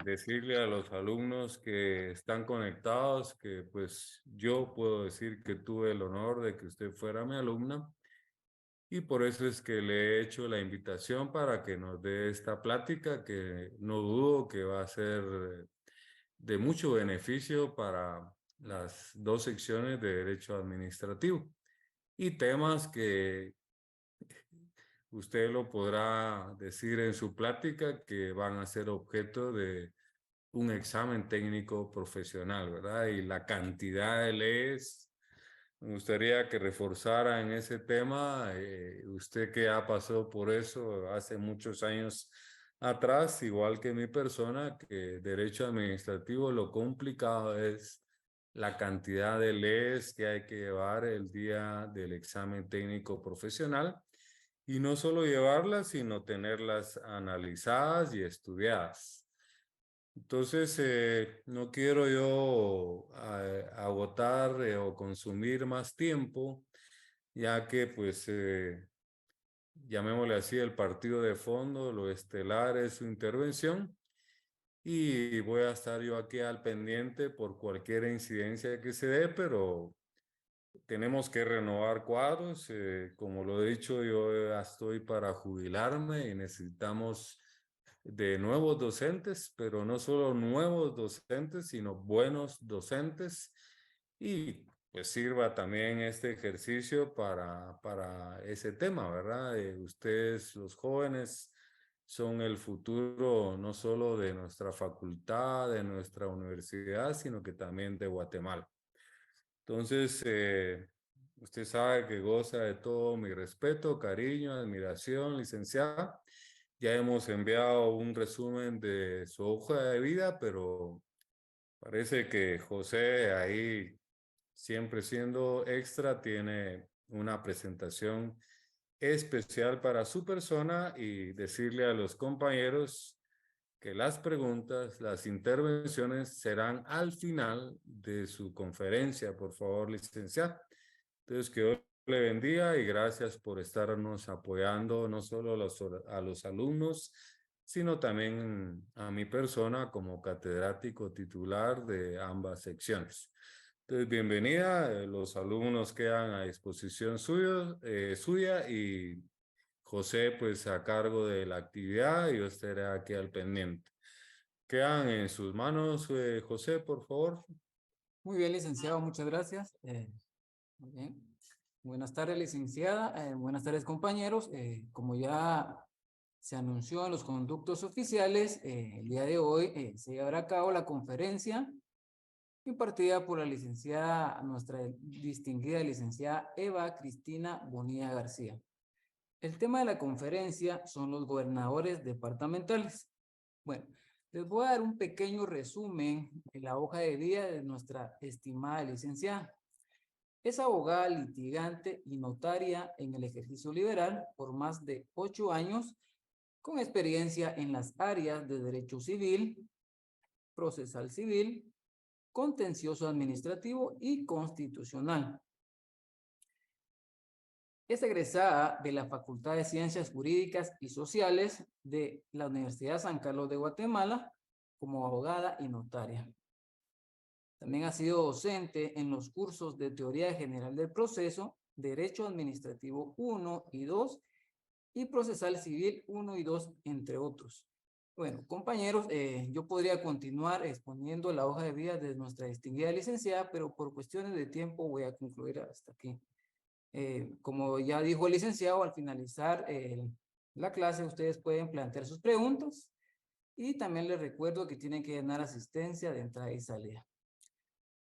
decirle a los alumnos que están conectados que pues yo puedo decir que tuve el honor de que usted fuera mi alumna y por eso es que le he hecho la invitación para que nos dé esta plática que no dudo que va a ser de mucho beneficio para las dos secciones de Derecho Administrativo y temas que usted lo podrá decir en su plática que van a ser objeto de un examen técnico profesional, ¿verdad? Y la cantidad de leyes, me gustaría que reforzara en ese tema, usted que ha pasado por eso hace muchos años atrás, igual que mi persona, que derecho administrativo, lo complicado es la cantidad de leyes que hay que llevar el día del examen técnico profesional y no solo llevarlas, sino tenerlas analizadas y estudiadas. Entonces, no quiero yo agotar o consumir más tiempo, ya que pues llamémosle así el partido de fondo, lo estelar es su intervención y voy a estar yo aquí al pendiente por cualquier incidencia que se dé, pero tenemos que renovar cuadros. Como lo he dicho, yo ya estoy para jubilarme y necesitamos de nuevos docentes, pero no solo nuevos docentes, sino buenos docentes. Y pues sirva también este ejercicio para ese tema, ¿verdad? Ustedes, los jóvenes, son el futuro no solo de nuestra facultad, de nuestra universidad, sino que también de Guatemala. Entonces, usted sabe que goza de todo mi respeto, cariño, admiración, licenciada. Ya hemos enviado un resumen de su hoja de vida, pero parece que José ahí, siempre siendo extra, tiene una presentación especial para su persona y decirle a los compañeros que las preguntas, las intervenciones serán al final de su conferencia, por favor, licenciada. Entonces, que Dios le bendiga y gracias por estarnos apoyando no solo a los alumnos, sino también a mi persona como catedrático titular de ambas secciones. Entonces, bienvenida, los alumnos quedan a disposición suya y José pues a cargo de la actividad y yo estaré aquí al pendiente. Quedan en sus manos, José, por favor. Muy bien, licenciado, muchas gracias. Muy bien. Buenas tardes, licenciada. Buenas tardes, compañeros. Como ya se anunció en los conductos oficiales, el día de hoy se llevará a cabo la conferencia impartida por la licenciada, nuestra distinguida licenciada Eva Cristina Bonilla García. El tema de la conferencia son los gobernadores departamentales. Bueno, les voy a dar un pequeño resumen de la hoja de vida de nuestra estimada licenciada. Es abogada litigante y notaria en el ejercicio liberal por más de 8 años, con experiencia en las áreas de derecho civil, procesal civil, contencioso administrativo y constitucional. Es egresada de la Facultad de Ciencias Jurídicas y Sociales de la Universidad San Carlos de Guatemala como abogada y notaria. También ha sido docente en los cursos de Teoría General del Proceso, Derecho Administrativo 1 y 2 y Procesal Civil 1 y 2, entre otros. Bueno, compañeros, yo podría continuar exponiendo la hoja de vida de nuestra distinguida licenciada, pero por cuestiones de tiempo voy a concluir hasta aquí. Como ya dijo el licenciado, al finalizar la clase ustedes pueden plantear sus preguntas y también les recuerdo que tienen que llenar asistencia de entrada y salida.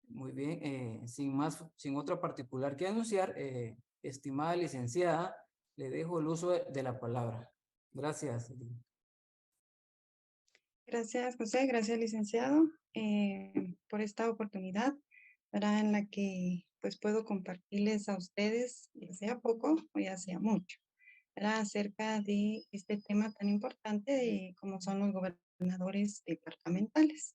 Muy bien, sin otra particular que anunciar, estimada licenciada, le dejo el uso de la palabra. Gracias. Gracias, José. Gracias, licenciado, por esta oportunidad, ¿verdad? En la que pues puedo compartirles a ustedes, ya sea poco o ya sea mucho, ¿verdad? Acerca de este tema tan importante de cómo son los gobernadores departamentales.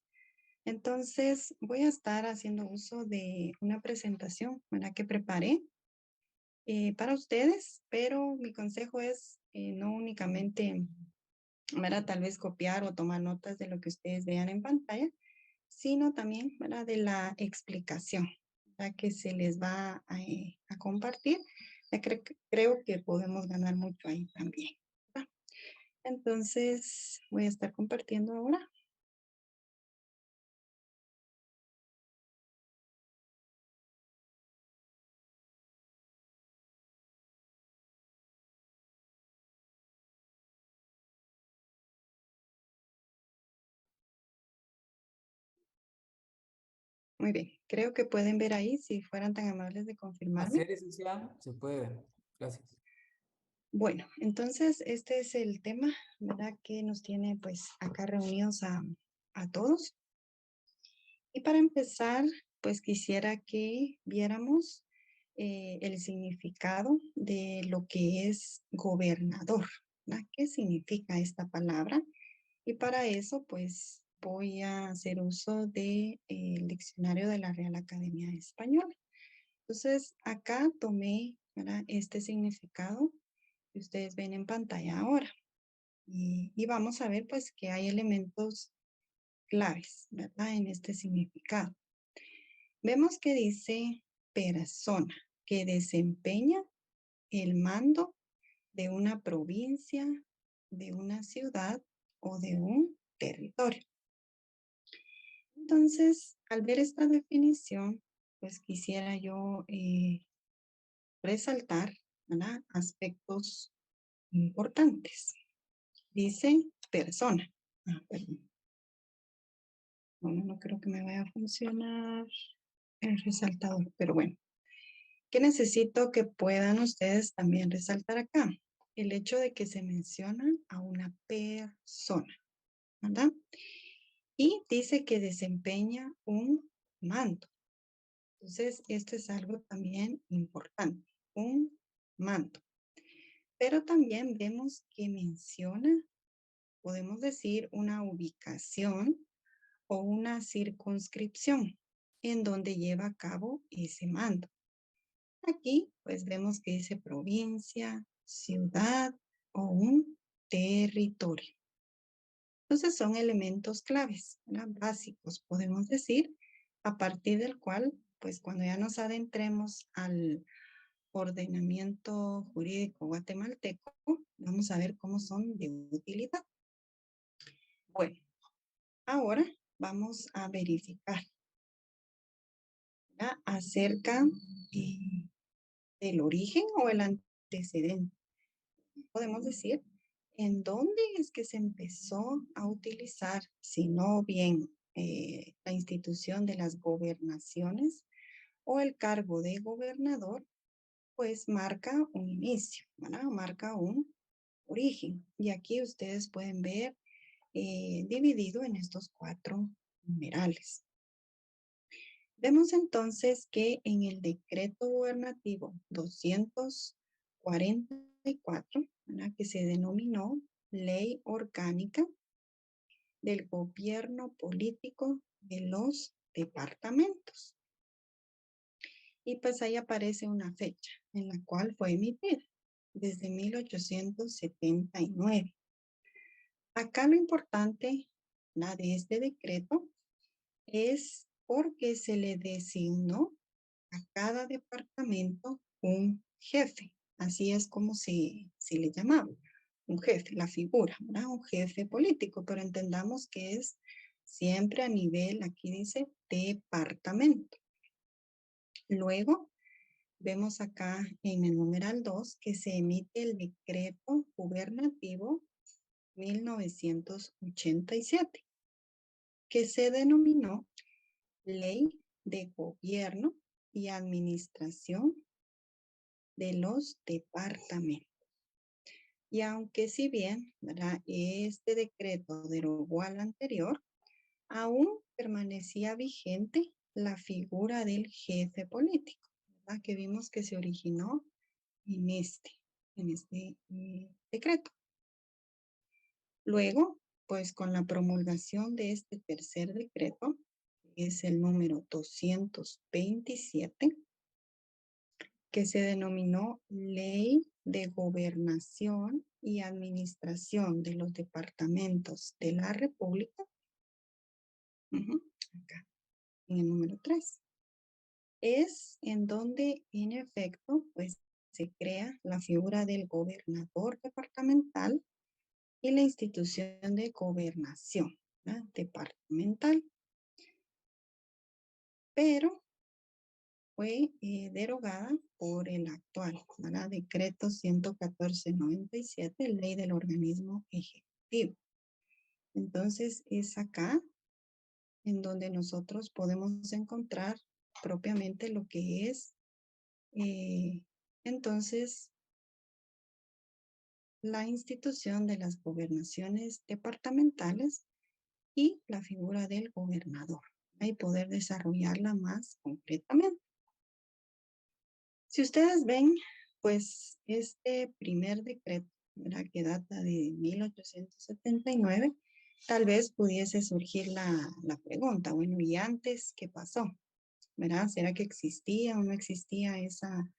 Entonces, voy a estar haciendo uso de una presentación, ¿verdad? Que preparé para ustedes, pero mi consejo es no únicamente ¿verdad? Tal vez copiar o tomar notas de lo que ustedes vean en pantalla, sino también, ¿verdad? De la explicación, ¿verdad? Que se les va a compartir. Creo que podemos ganar mucho ahí también, ¿verdad? Entonces, voy a estar compartiendo ahora. Muy bien, creo que pueden ver ahí, si fueran tan amables de Así confirmarme. es, licenciada, se puede ver. Gracias. Bueno, entonces este es el tema, ¿verdad? Que nos tiene pues acá reunidos a todos. Y para empezar, pues quisiera que viéramos el significado de lo que es gobernador, ¿verdad? ¿Qué significa esta palabra? Y para eso, pues voy a hacer uso del diccionario de la Real Academia Española. Entonces, acá tomé, ¿verdad? Este significado que ustedes ven en pantalla ahora. Y vamos a ver, pues, que hay elementos claves, ¿verdad? En este significado. Vemos que dice persona que desempeña el mando de una provincia, de una ciudad o de un territorio. Entonces, al ver esta definición, pues quisiera yo resaltar, ¿verdad? Aspectos importantes. Dice persona. Perdón. Bueno, no creo que me vaya a funcionar el resaltador, pero bueno. ¿Qué necesito que puedan ustedes también resaltar acá? El hecho de que se menciona a una persona, ¿verdad? Y dice que desempeña un mando. Entonces, esto es algo también importante, un mando. Pero también vemos que menciona, podemos decir, una ubicación o una circunscripción en donde lleva a cabo ese mando. Aquí, pues vemos que dice provincia, ciudad o un territorio. Entonces son elementos claves, ¿verdad? Básicos, podemos decir, a partir del cual, pues cuando ya nos adentremos al ordenamiento jurídico guatemalteco, vamos a ver cómo son de utilidad. Bueno, ahora vamos a verificar, ¿verdad? Acerca del origen o el antecedente. Podemos decir en dónde es que se empezó a utilizar, si no bien la institución de las gobernaciones o el cargo de gobernador, pues marca un inicio, ¿verdad? Marca un origen. Y aquí ustedes pueden ver dividido en estos 4 numerales. Vemos entonces que en el decreto gubernativo 244, ¿verdad? Que se denominó Ley Orgánica del Gobierno Político de los Departamentos. Y pues ahí aparece una fecha en la cual fue emitida, desde 1879. Acá lo importante, la de este decreto, es porque se le designó a cada departamento un jefe. Así es como se le llamaba, un jefe, la figura, ¿verdad? Un jefe político, pero entendamos que es siempre a nivel, aquí dice, departamento. Luego, vemos acá en el numeral 2 que se emite el decreto gubernativo 1987, que se denominó Ley de Gobierno y Administración de los Departamentos. Y aunque si bien, ¿verdad? Este decreto derogó al anterior, aún permanecía vigente la figura del jefe político, ¿verdad? Que vimos que se originó en este decreto. Luego, pues con la promulgación de este tercer decreto, que es el número 227, que se denominó Ley de Gobernación y administración de los departamentos de la República, acá, en el número 3, es en donde en efecto pues se crea la figura del gobernador departamental y la institución de gobernación, ¿verdad?, departamental, pero fue derogada por el actual, ¿verdad?, decreto 114/97, ley del organismo ejecutivo. Entonces es acá en donde nosotros podemos encontrar propiamente lo que es entonces la institución de las gobernaciones departamentales y la figura del gobernador, y poder desarrollarla más concretamente. Si ustedes ven, pues este primer decreto, ¿verdad?, que data de 1879, tal vez pudiese surgir la pregunta, bueno, ¿y antes qué pasó? ¿Verdad? ¿Será que existía o no existía esa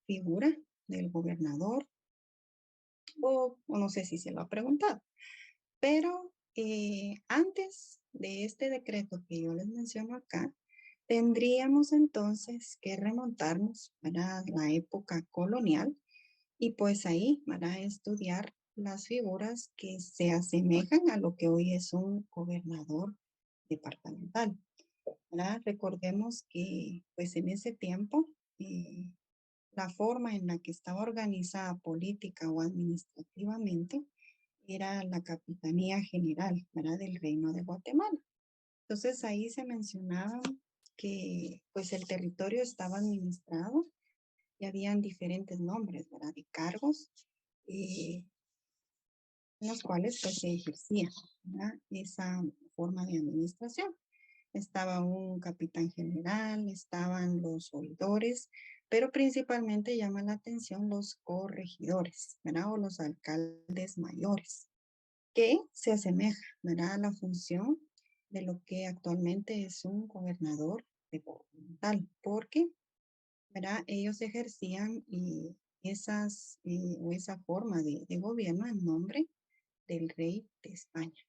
figura del gobernador? O no sé si se lo ha preguntado. Pero antes de este decreto que yo les menciono acá, tendríamos entonces que remontarnos para la época colonial y pues ahí van a estudiar las figuras que se asemejan a lo que hoy es un gobernador departamental, ¿verdad? Recordemos que pues en ese tiempo la forma en la que estaba organizada política o administrativamente era la Capitanía General, ¿verdad?, del Reino de Guatemala. Entonces ahí se mencionaba que pues el territorio estaba administrado y habían diferentes nombres, ¿verdad?, de cargos en los cuales pues se ejercía, ¿verdad?, esa forma de administración. Estaba un capitán general, estaban los oidores, pero principalmente llama la atención los corregidores, ¿verdad?, o los alcaldes mayores, que se asemeja, ¿verdad?, a la función de lo que actualmente es un gobernador departamental, porque, ¿verdad?, ellos ejercían o esa forma de gobierno en nombre del rey de España.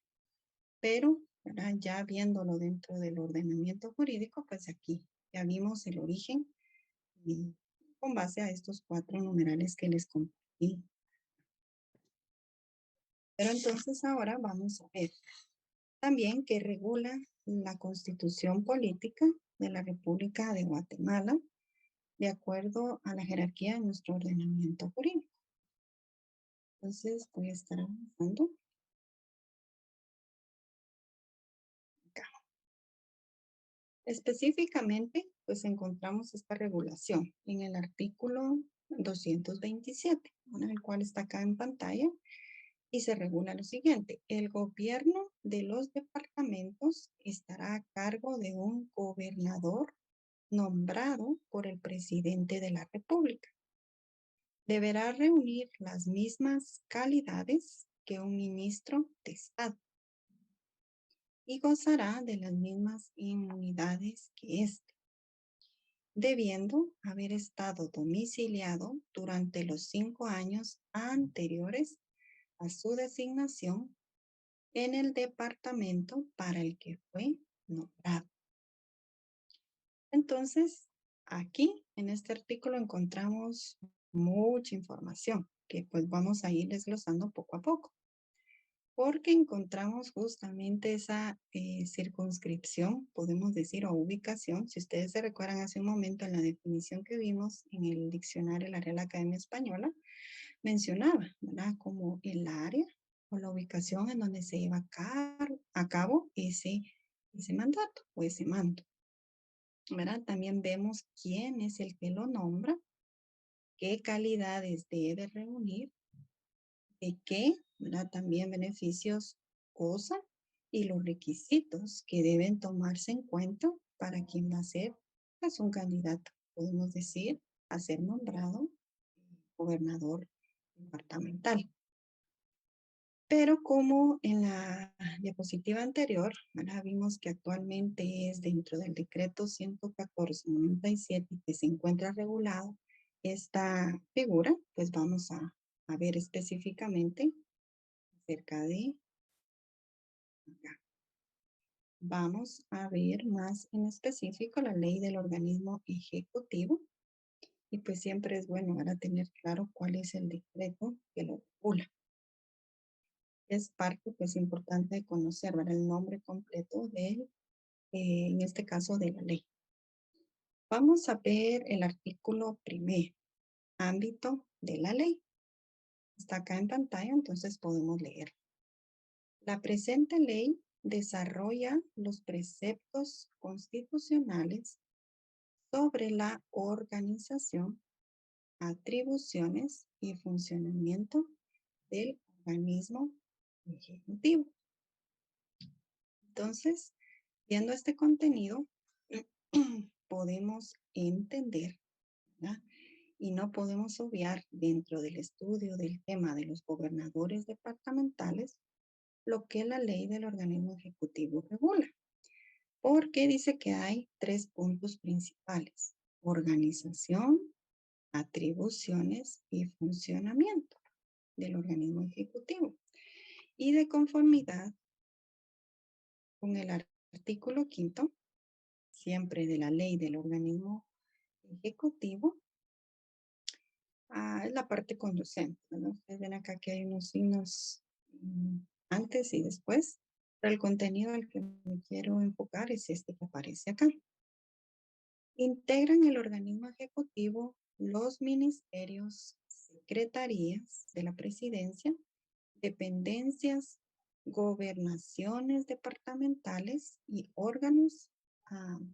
Pero, ¿verdad?, ya viéndolo dentro del ordenamiento jurídico, pues aquí ya vimos el origen y con base a estos 4 numerales que les compartí. Pero entonces ahora vamos a ver también que regula la constitución política de la República de Guatemala de acuerdo a la jerarquía de nuestro ordenamiento jurídico. Entonces voy a estar avanzando acá. Específicamente, pues encontramos esta regulación en el artículo 227, ¿no?, el cual está acá en pantalla, y se regula lo siguiente: el gobierno de los departamentos estará a cargo de un gobernador nombrado por el presidente de la República. Deberá reunir las mismas calidades que un ministro de Estado y gozará de las mismas inmunidades que éste, debiendo haber estado domiciliado durante los 5 años anteriores a su designación en el departamento para el que fue nombrado. Entonces, aquí en este artículo encontramos mucha información que pues vamos a ir desglosando poco a poco, porque encontramos justamente esa circunscripción, podemos decir, o ubicación. Si ustedes se recuerdan hace un momento en la definición que vimos en el diccionario de la Real Academia Española, mencionaba, ¿verdad?, como el área o la ubicación en donde se lleva a cabo ese mandato o ese mando, ¿verdad? También vemos quién es el que lo nombra, qué calidades debe reunir, de qué, ¿verdad?, también beneficios goza y los requisitos que deben tomarse en cuenta para quien va a ser pues, un candidato, podemos decir, a ser nombrado gobernador departamental. Pero como en la diapositiva anterior, ¿verdad?, vimos que actualmente es dentro del decreto 114/97 que se encuentra regulado esta figura, pues vamos a a ver específicamente acerca de acá. Vamos a ver más en específico la ley del organismo ejecutivo. Y pues siempre es bueno ahora tener claro cuál es el decreto que lo regula. Es parte pues importante de conocer, ¿verdad? El nombre completo de, en este caso, de la ley. Vamos a ver el artículo primero, ámbito de la ley. Está acá en pantalla, entonces podemos leer. La presente ley desarrolla los preceptos constitucionales sobre la organización, atribuciones y funcionamiento del organismo ejecutivo. Entonces, viendo este contenido, podemos entender, ¿verdad? Y no podemos obviar dentro del estudio del tema de los gobernadores departamentales lo que la ley del organismo ejecutivo regula. Porque dice que hay 3 puntos principales: organización, atribuciones y funcionamiento del organismo ejecutivo. Y de conformidad con el artículo 5º, siempre de la ley del organismo ejecutivo, es la parte conducente, ¿no? Ustedes ven acá que hay unos signos antes y después, pero el contenido al que me quiero enfocar es este que aparece acá. Integran el organismo ejecutivo los ministerios, secretarías de la presidencia, dependencias, gobernaciones departamentales y órganos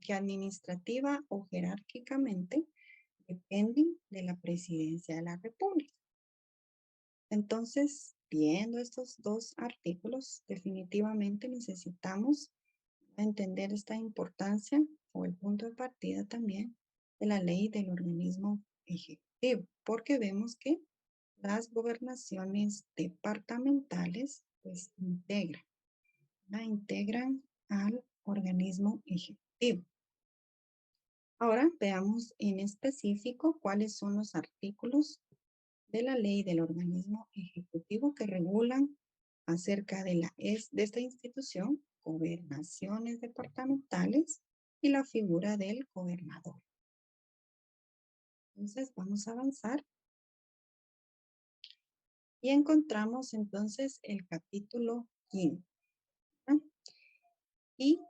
que administrativa o jerárquicamente dependen de la presidencia de la República. Entonces, viendo estos 2 artículos, definitivamente necesitamos entender esta importancia o el punto de partida también de la ley del organismo ejecutivo, porque vemos que las gobernaciones departamentales pues integran al organismo ejecutivo. Ahora veamos en específico cuáles son los artículos de la ley del organismo ejecutivo que regulan acerca de esta institución, gobernaciones departamentales y la figura del gobernador. Entonces vamos a avanzar y encontramos entonces el capítulo 5. Y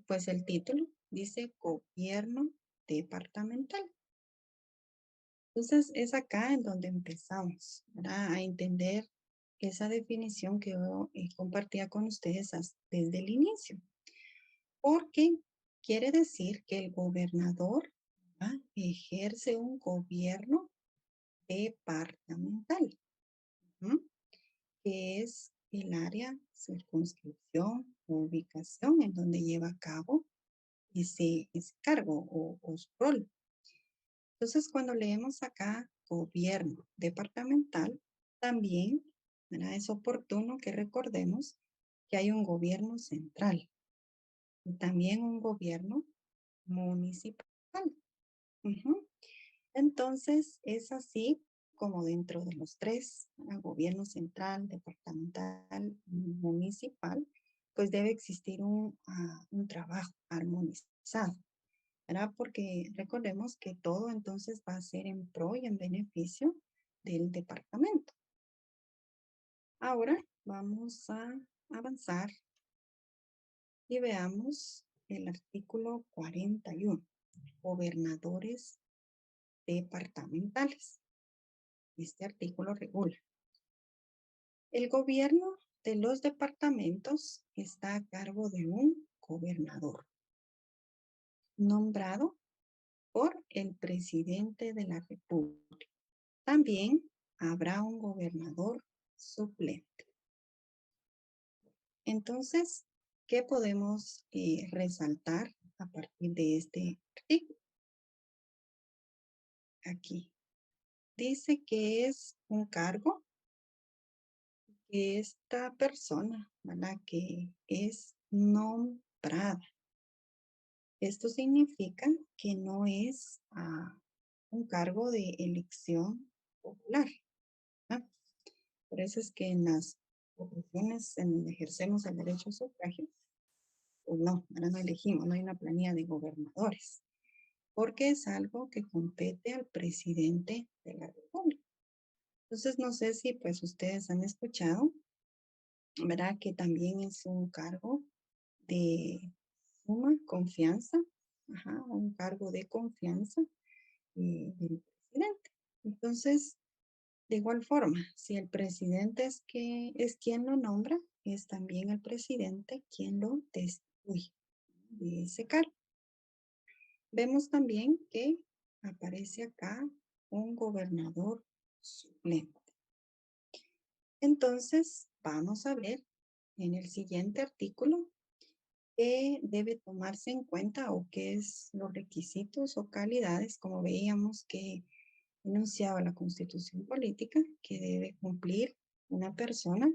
pues el título dice gobierno departamental. Entonces es acá en donde empezamos, ¿verdad? A entender esa definición que yo compartía con ustedes desde el inicio. Porque quiere decir que el gobernador, ¿verdad?, ejerce un gobierno departamental, ¿sí?, que es el área, circunscripción o ubicación en donde lleva a cabo ese cargo o su rol. Entonces, cuando leemos acá gobierno departamental, también, ¿verdad?, es oportuno que recordemos que hay un gobierno central y también un gobierno municipal. Entonces, es así como dentro de los 3, gobierno central, departamental y municipal, pues debe existir un trabajo armonizado, ¿verdad? Porque recordemos que todo entonces va a ser en pro y en beneficio del departamento. Ahora vamos a avanzar y veamos el artículo 41, gobernadores departamentales. Este artículo regula: el gobierno de los departamentos está a cargo de un gobernador nombrado por el presidente de la República. También habrá un gobernador suplente. Entonces, ¿qué podemos resaltar a partir de este artículo? Aquí dice que es un cargo que esta persona, ¿verdad?, que es nombrada. Esto significa que no es un cargo de elección popular, ¿verdad? Por eso es que en las ocasiones en donde ejercemos el derecho a sufragio, pues no, ahora no elegimos, no hay una planilla de gobernadores, porque es algo que compete al presidente de la República. Entonces, no sé si pues ustedes han escuchado, ¿verdad? Que también es un cargo de suma confianza, ajá, un cargo de confianza del presidente. Entonces, de igual forma, si el presidente es quien lo nombra, es también el presidente quien lo destituye de ese cargo. Vemos también que aparece acá un gobernador suplente. Entonces, vamos a ver en el siguiente artículo qué debe tomarse en cuenta o qué es los requisitos o calidades, como veíamos que enunciaba la Constitución Política, que debe cumplir una persona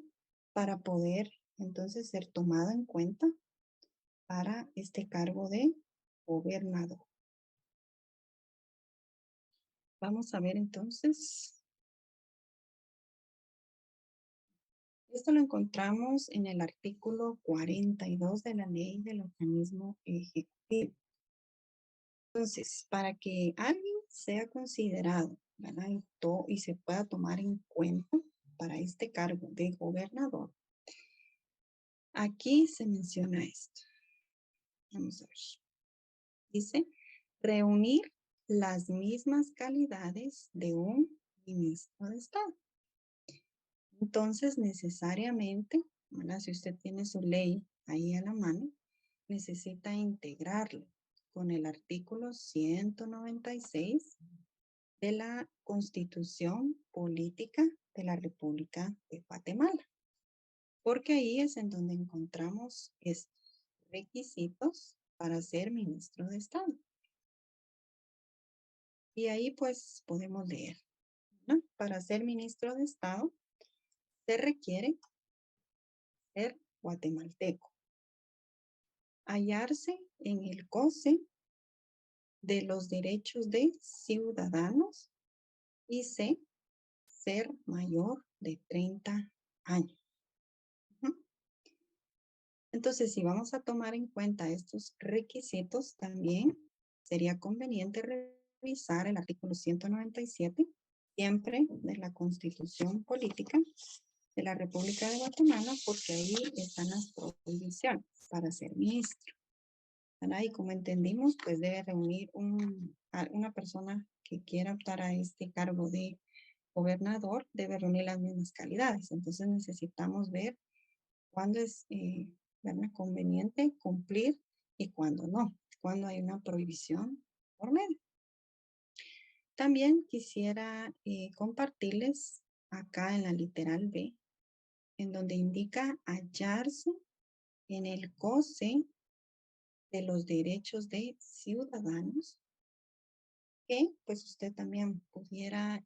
para poder entonces ser tomada en cuenta para este cargo de gobernador. Vamos a ver entonces. Esto lo encontramos en el artículo 42 de la Ley del Organismo Ejecutivo. Entonces, para que alguien sea considerado, ¿verdad? Y se pueda tomar en cuenta para este cargo de gobernador, aquí se menciona esto. Vamos a ver. Dice, reunir las mismas calidades de un ministro de Estado. Entonces, necesariamente, ¿verdad? Si usted tiene su ley ahí a la mano, necesita integrarlo con el artículo 196 de la Constitución Política de la República de Guatemala, porque ahí es en donde encontramos estos requisitos para ser ministro de Estado. Y ahí pues podemos leer, ¿no? Para ser ministro de Estado se requiere ser guatemalteco, hallarse en el goce de los derechos de ciudadanos y ser mayor de 30 años. Entonces, si vamos a tomar en cuenta estos requisitos, también sería conveniente revisar el artículo 197, siempre de la Constitución Política de la República de Guatemala, porque ahí están las prohibiciones para ser ministro. Y como entendimos, pues debe reunir una persona que quiera optar a este cargo de gobernador, debe reunir las mismas calidades. Entonces necesitamos ver cuándo es conveniente cumplir y cuándo no, cuándo hay una prohibición por medio. También quisiera compartirles acá en la literal B, en donde indica hallarse en el goce de los derechos de ciudadanos, que pues usted también pudiera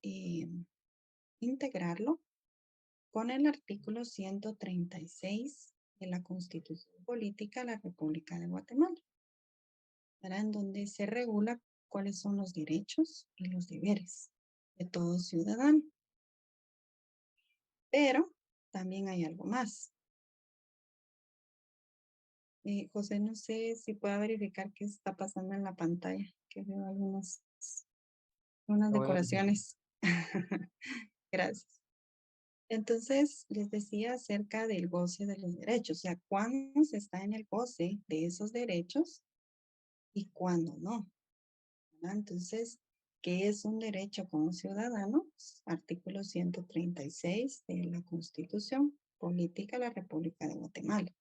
integrarlo con el artículo 136 de la Constitución Política de la República de Guatemala, ¿verdad? En donde se regula cuáles son los derechos y los deberes de todo ciudadano. Pero también hay algo más. José, no sé si pueda verificar qué está pasando en la pantalla, que veo algunas decoraciones. Gracias. Entonces, les decía acerca del goce de los derechos, o sea, cuándo se está en el goce de esos derechos y cuándo no, ¿verdad? Entonces, ¿qué es un derecho como ciudadano? Artículo 136 de la Constitución Política de la República de Guatemala.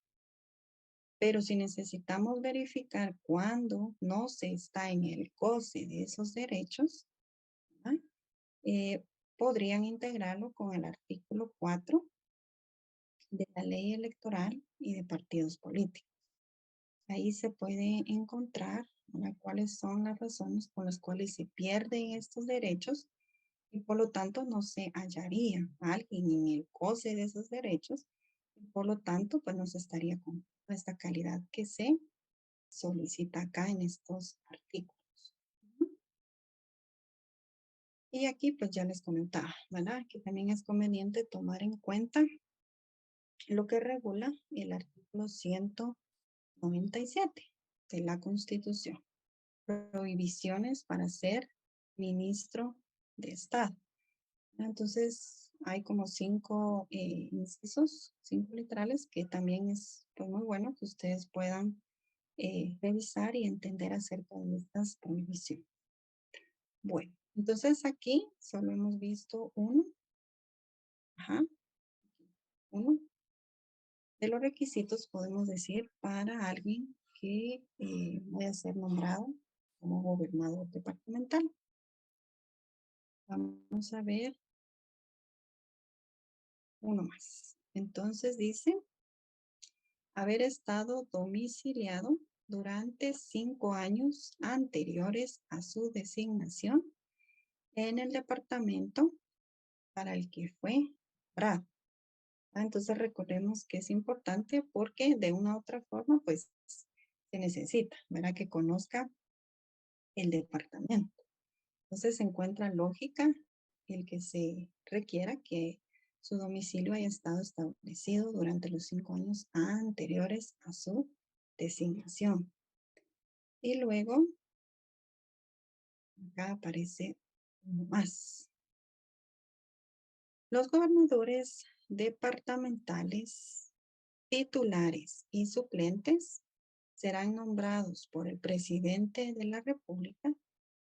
Pero si necesitamos verificar cuándo no se está en el goce de esos derechos, podrían integrarlo con el artículo 4 de la ley electoral y de partidos políticos. Ahí se puede encontrar cuáles son las razones por las cuales se pierden estos derechos y por lo tanto no se hallaría alguien en el goce de esos derechos y por lo tanto pues no se estaría con esta calidad que se solicita acá en estos artículos. Y aquí pues ya les comentaba, ¿verdad? Que también es conveniente tomar en cuenta lo que regula el artículo 197 de la Constitución. Prohibiciones para ser ministro de Estado. Entonces, hay como 5 incisos, 5 literales, que también es pues, muy bueno que ustedes puedan revisar y entender acerca de estas prohibiciones. Bueno, entonces aquí solo hemos visto uno. Ajá, uno de los requisitos, podemos decir, para alguien que vaya a ser nombrado como gobernador departamental. Vamos a ver uno más. Entonces dice, haber estado domiciliado durante 5 años anteriores a su designación en el departamento para el que fue nombrado. Entonces recordemos que es importante porque de una u otra forma, pues se necesita, ¿verdad? Que conozca el departamento. Entonces se encuentra lógica el que se requiera que su domicilio haya estado establecido durante los 5 años anteriores a su designación. Y luego, acá aparece uno más. Los gobernadores departamentales, titulares y suplentes serán nombrados por el presidente de la República,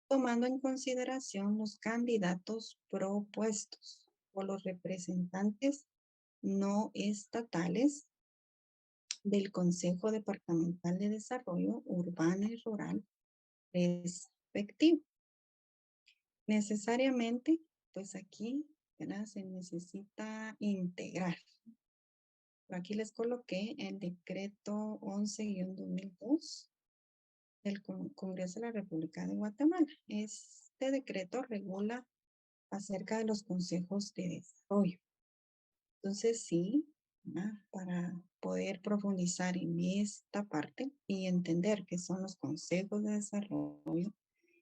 tomando en consideración los candidatos propuestos por los representantes no estatales del Consejo Departamental de Desarrollo Urbano y Rural respectivo. Necesariamente, pues aquí, ¿verdad? Se necesita integrar. Por aquí les coloqué el decreto 11-2002 del Congreso de la República de Guatemala. Este decreto regula acerca de los consejos de desarrollo. Entonces, sí, para poder profundizar en esta parte y entender qué son los consejos de desarrollo,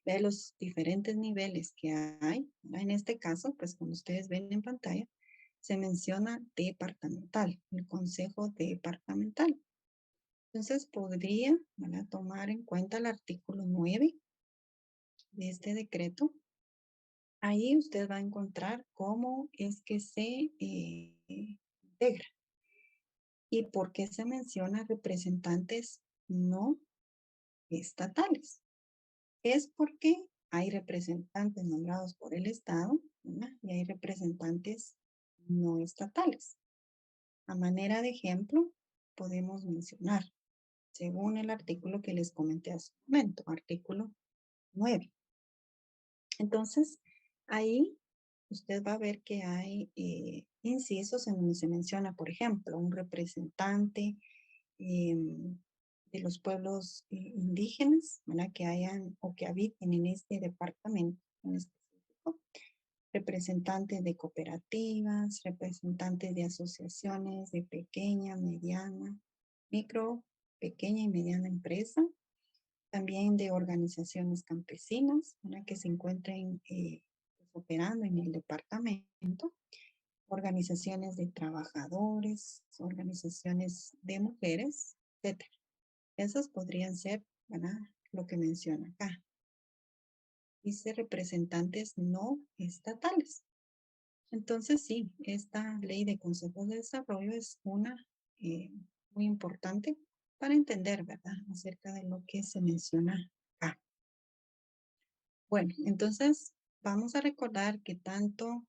de los diferentes niveles que hay. En este caso, pues como ustedes ven en pantalla, se menciona departamental, el consejo departamental. Entonces, podría, ¿verdad?, tomar en cuenta el artículo 9 de este decreto. Ahí usted va a encontrar cómo es que se integra y por qué se menciona representantes no estatales. Es porque hay representantes nombrados por el Estado, ¿verdad? Y hay representantes no estatales. A manera de ejemplo, podemos mencionar, según el artículo que les comenté hace un momento, artículo 9. Entonces, ahí usted va a ver que hay incisos en donde se menciona, por ejemplo, un representante de los pueblos indígenas, ¿verdad? Que hayan o que habiten en este departamento en específico, representantes de cooperativas, representantes de asociaciones de pequeña, mediana, micro, pequeña y mediana empresa, también de organizaciones campesinas, ¿verdad? Que se encuentren pues, operando en el departamento, organizaciones de trabajadores, organizaciones de mujeres, etc. Esas podrían ser, ¿verdad?, lo que menciona acá. Dice representantes no estatales. Entonces, sí, esta ley de consejos de desarrollo es una muy importante para entender, ¿verdad?, acerca de lo que se menciona acá. Bueno, entonces vamos a recordar que tanto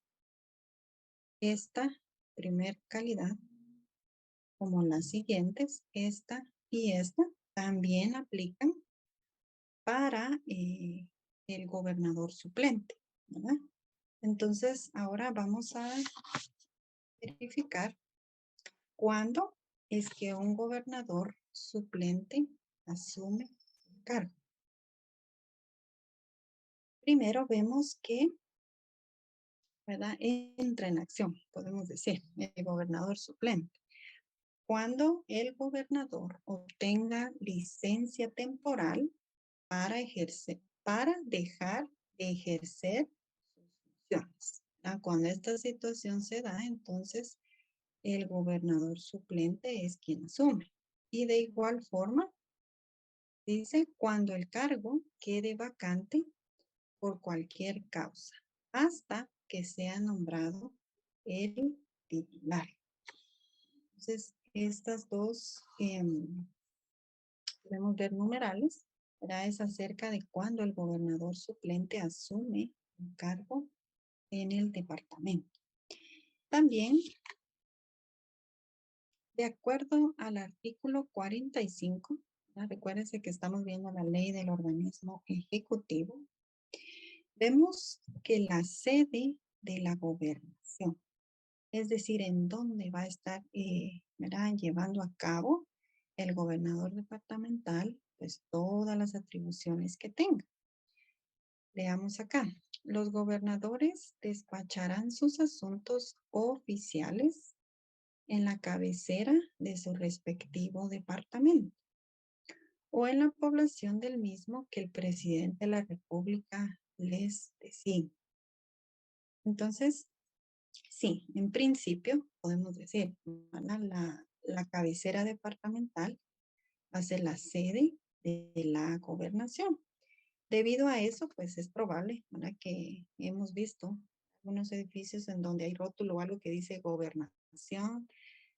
esta primer calidad como las siguientes, esta y esta, también aplican para el gobernador suplente, ¿verdad? Entonces, ahora vamos a verificar cuándo es que un gobernador suplente asume el cargo. Primero vemos que, ¿verdad?, entra en acción, podemos decir, el gobernador suplente. Cuando el gobernador obtenga licencia temporal para dejar de ejercer sus situaciones. Cuando esta situación se da, entonces el gobernador suplente es quien asume. Y de igual forma, dice cuando el cargo quede vacante por cualquier causa, hasta que sea nombrado el titular. Entonces, estas dos podemos ver numerales, ¿verdad? Es acerca de cuando el gobernador suplente asume un cargo en el departamento. También, de acuerdo al artículo 45, ¿verdad? Recuérdense que estamos viendo la ley del organismo ejecutivo, vemos que la sede de la gobernación, es decir, en dónde va a estar ¿verdad? Llevando a cabo el gobernador departamental, pues todas las atribuciones que tenga. Veamos acá. Los gobernadores despacharán sus asuntos oficiales en la cabecera de su respectivo departamento o en la población del mismo que el presidente de la República les designe. Entonces, sí, en principio podemos decir, la cabecera departamental va a ser la sede de la gobernación. Debido a eso, pues es probable, ¿verdad? Que hemos visto algunos edificios en donde hay rótulo o algo que dice gobernación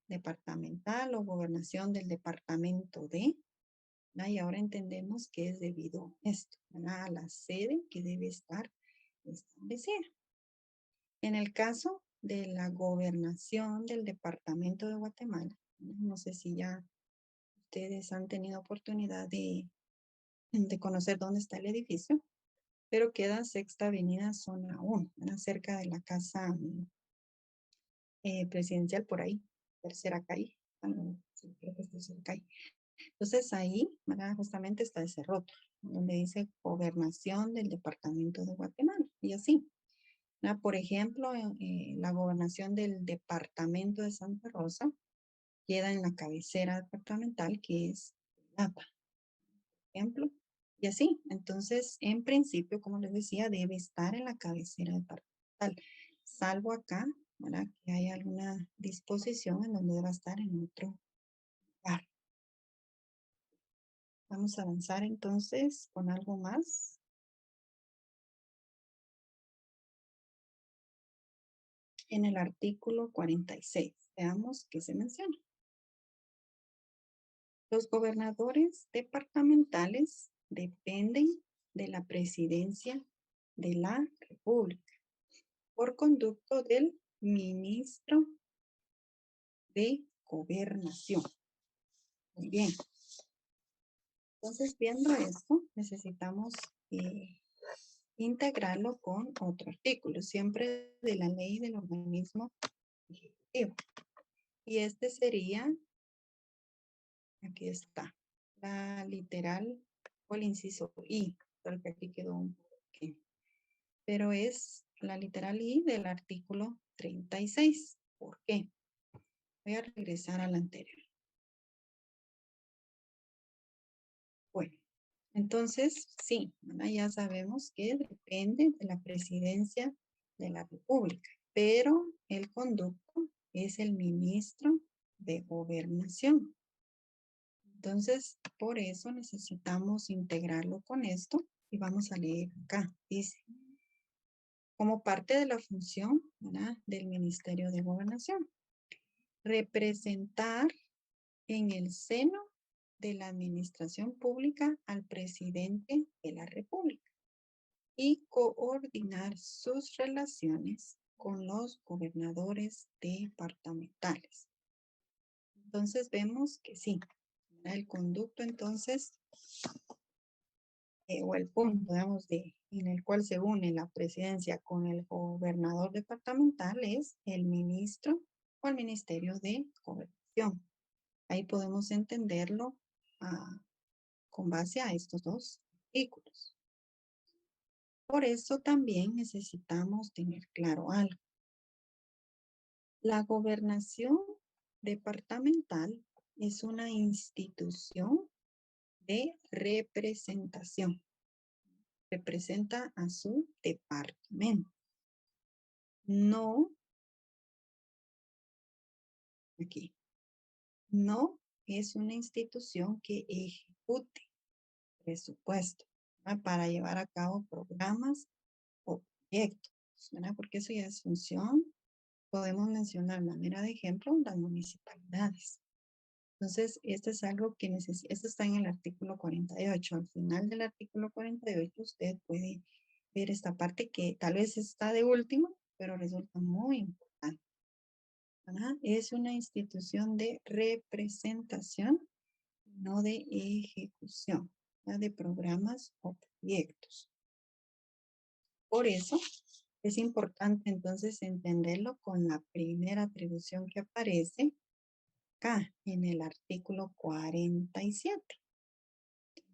departamental o gobernación del departamento de, ¿verdad? Y ahora entendemos que es debido a esto, ¿verdad? A la sede que debe estar establecida. En el caso de la gobernación del departamento de Guatemala, no sé si ya ustedes han tenido oportunidad de conocer dónde está el edificio, pero queda Sexta Avenida, zona 1, cerca de la casa presidencial por ahí, tercera calle. Sí, creo que es tercera calle. Entonces ahí, ¿verdad? Justamente está ese rótulo, donde dice Gobernación del Departamento de Guatemala, y así. ¿Verdad? Por ejemplo, la gobernación del Departamento de Santa Rosa queda en la cabecera departamental, que es Lapa, por ejemplo. Y así, entonces, en principio, como les decía, debe estar en la cabecera departamental, salvo acá, ¿verdad? Que hay alguna disposición en donde deba estar en otro lugar. Vamos a avanzar entonces con algo más. En el artículo 46, veamos qué se menciona. Los gobernadores departamentales dependen de la presidencia de la República por conducto del ministro de Gobernación. Muy bien. Entonces, viendo esto, necesitamos integrarlo con otro artículo, siempre de la ley del organismo ejecutivo. Y este sería, aquí está, la literal o el inciso I, porque aquí quedó un pequeño. Pero es la literal I del artículo 36. ¿Por qué? Voy a regresar al anterior. Bueno, entonces, sí, ¿verdad? Ya sabemos que depende de la presidencia de la República, pero el conducto es el ministro de Gobernación. Entonces, por eso necesitamos integrarlo con esto y vamos a leer acá. Dice, como parte de la función, ¿verdad? Del Ministerio de Gobernación, representar en el seno de la administración pública al presidente de la República y coordinar sus relaciones con los gobernadores departamentales. Entonces vemos que sí, el conducto entonces, o el punto, digamos, en el cual se une la presidencia con el gobernador departamental es el ministro o el Ministerio de Gobernación. Ahí podemos entenderlo con base a estos dos artículos. Por eso también necesitamos tener claro algo. La gobernación departamental es una institución de representación. Representa a su departamento. no, aquí, no es una institución que ejecute presupuesto, ¿verdad? Para llevar a cabo programas o proyectos, ¿verdad? Porque eso ya es función. Podemos mencionar, manera de ejemplo, las municipalidades. Entonces, esto es algo que necesita, esto está en el artículo 48. Al final del artículo 48, usted puede ver esta parte que tal vez está de último, pero resulta muy importante, ¿verdad? Es una institución de representación, no de ejecución, ¿verdad? De programas o proyectos. Por eso, es importante entonces entenderlo con la primera atribución que aparece acá en el artículo 47.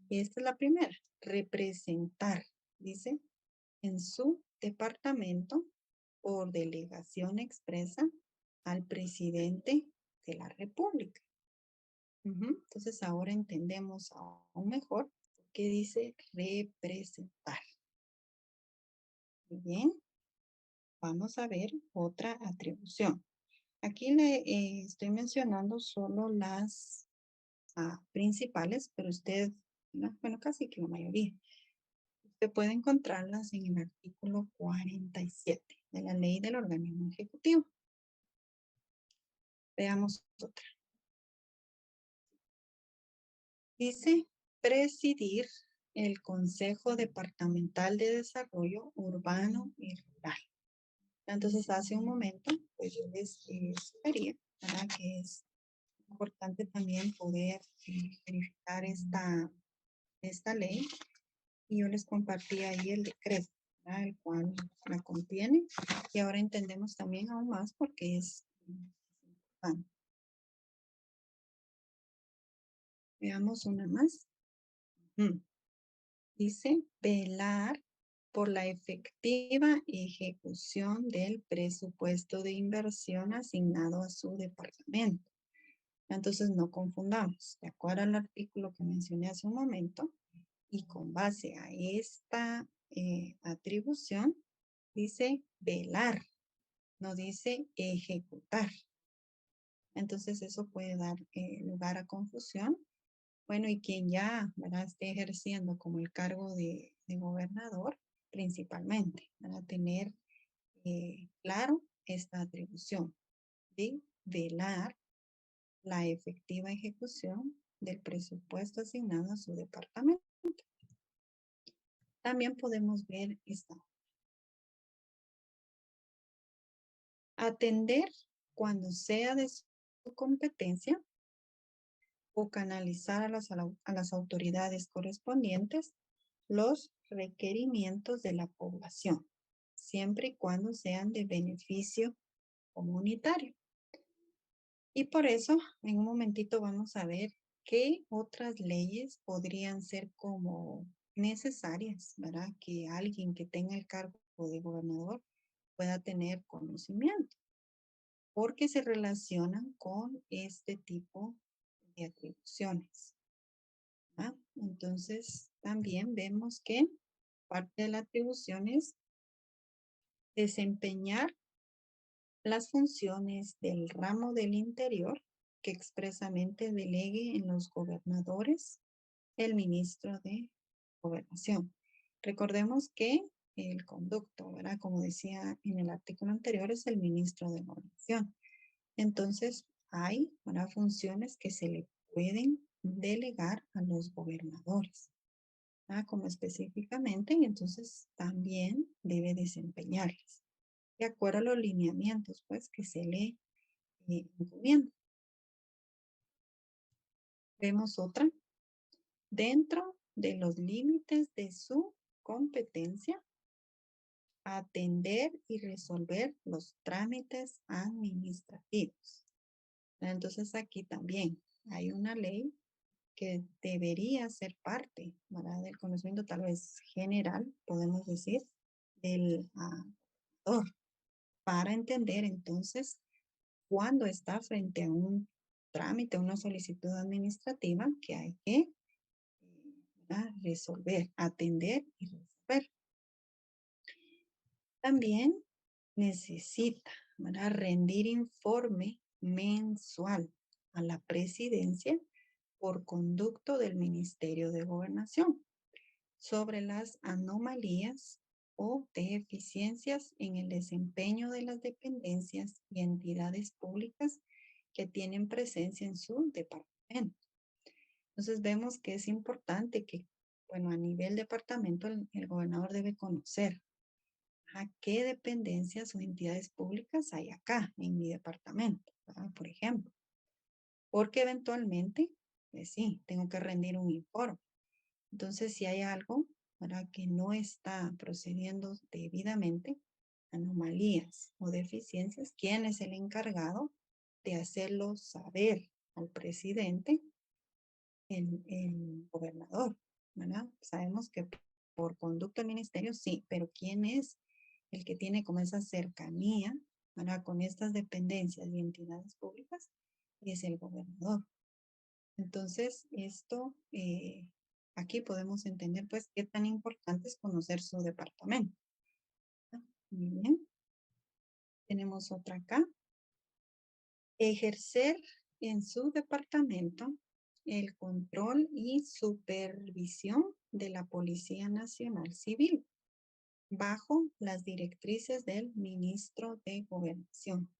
Esta es la primera, representar, dice, en su departamento por delegación expresa al presidente de la República. Entonces ahora entendemos aún mejor qué dice representar. Muy bien, vamos a ver otra atribución. Aquí le estoy mencionando solo las principales, pero usted, ¿no? Bueno, casi que la mayoría. Usted puede encontrarlas en el artículo 47 de la ley del organismo ejecutivo. Veamos otra. Dice presidir el Consejo Departamental de Desarrollo Urbano y Rural. Entonces, hace un momento, pues yo les sugería, ¿verdad? Que es importante también poder verificar esta ley. Y yo les compartí ahí el decreto, ¿verdad? El cual la contiene. Y ahora entendemos también aún más porque es importante. Veamos una más. Dice velar por la efectiva ejecución del presupuesto de inversión asignado a su departamento. Entonces no confundamos. De acuerdo al artículo que mencioné hace un momento y con base a esta atribución, dice velar, no dice ejecutar. Entonces eso puede dar lugar a confusión. Bueno, y quien ya, ¿verdad?, esté ejerciendo como el cargo de gobernador, principalmente, para tener claro esta atribución de velar la efectiva ejecución del presupuesto asignado a su departamento. También podemos ver esta. Atender cuando sea de su competencia o canalizar a las autoridades correspondientes los requerimientos de la población, siempre y cuando sean de beneficio comunitario. Y por eso, en un momentito vamos a ver qué otras leyes podrían ser como necesarias, ¿verdad? Que alguien que tenga el cargo de gobernador pueda tener conocimiento, porque se relacionan con este tipo de atribuciones. ¿Ah? Entonces, también vemos que parte de la atribución es desempeñar las funciones del ramo del interior que expresamente delegue en los gobernadores el ministro de Gobernación. Recordemos que el conducto, ¿verdad? Como decía en el artículo anterior, es el ministro de Gobernación. Entonces, hay, ¿verdad?, funciones que se le pueden delegar a los gobernadores, ¿verdad?, como específicamente, y entonces también debe desempeñarlas de acuerdo a los lineamientos, pues, que se le encomienda. Vemos otra. Dentro de los límites de su competencia, atender y resolver los trámites administrativos. Entonces aquí también hay una ley que debería ser parte, ¿verdad?, del conocimiento tal vez general, podemos decir, del gobernador, para entender entonces cuando está frente a un trámite, una solicitud administrativa que hay que resolver, atender y resolver. También necesita, ¿verdad?, rendir informe mensual a la presidencia por conducto del Ministerio de Gobernación sobre las anomalías o deficiencias en el desempeño de las dependencias y entidades públicas que tienen presencia en su departamento. Entonces vemos que es importante que, bueno, a nivel departamento el gobernador debe conocer a qué dependencias o entidades públicas hay acá en mi departamento, ¿verdad?, por ejemplo, porque eventualmente, pues sí, tengo que rendir un informe. Entonces, si hay algo, ¿verdad?, que no está procediendo debidamente, anomalías o deficiencias, ¿quién es el encargado de hacerlo saber al presidente? El gobernador, ¿verdad? Sabemos que por conducto del ministerio sí, pero ¿quién es el que tiene como esa cercanía, ¿verdad?, con estas dependencias y entidades públicas? Es el gobernador. Entonces, esto, aquí podemos entender, pues, qué tan importante es conocer su departamento. Muy bien. Tenemos otra acá. Ejercer en su departamento el control y supervisión de la Policía Nacional Civil bajo las directrices del ministro de Gobernación.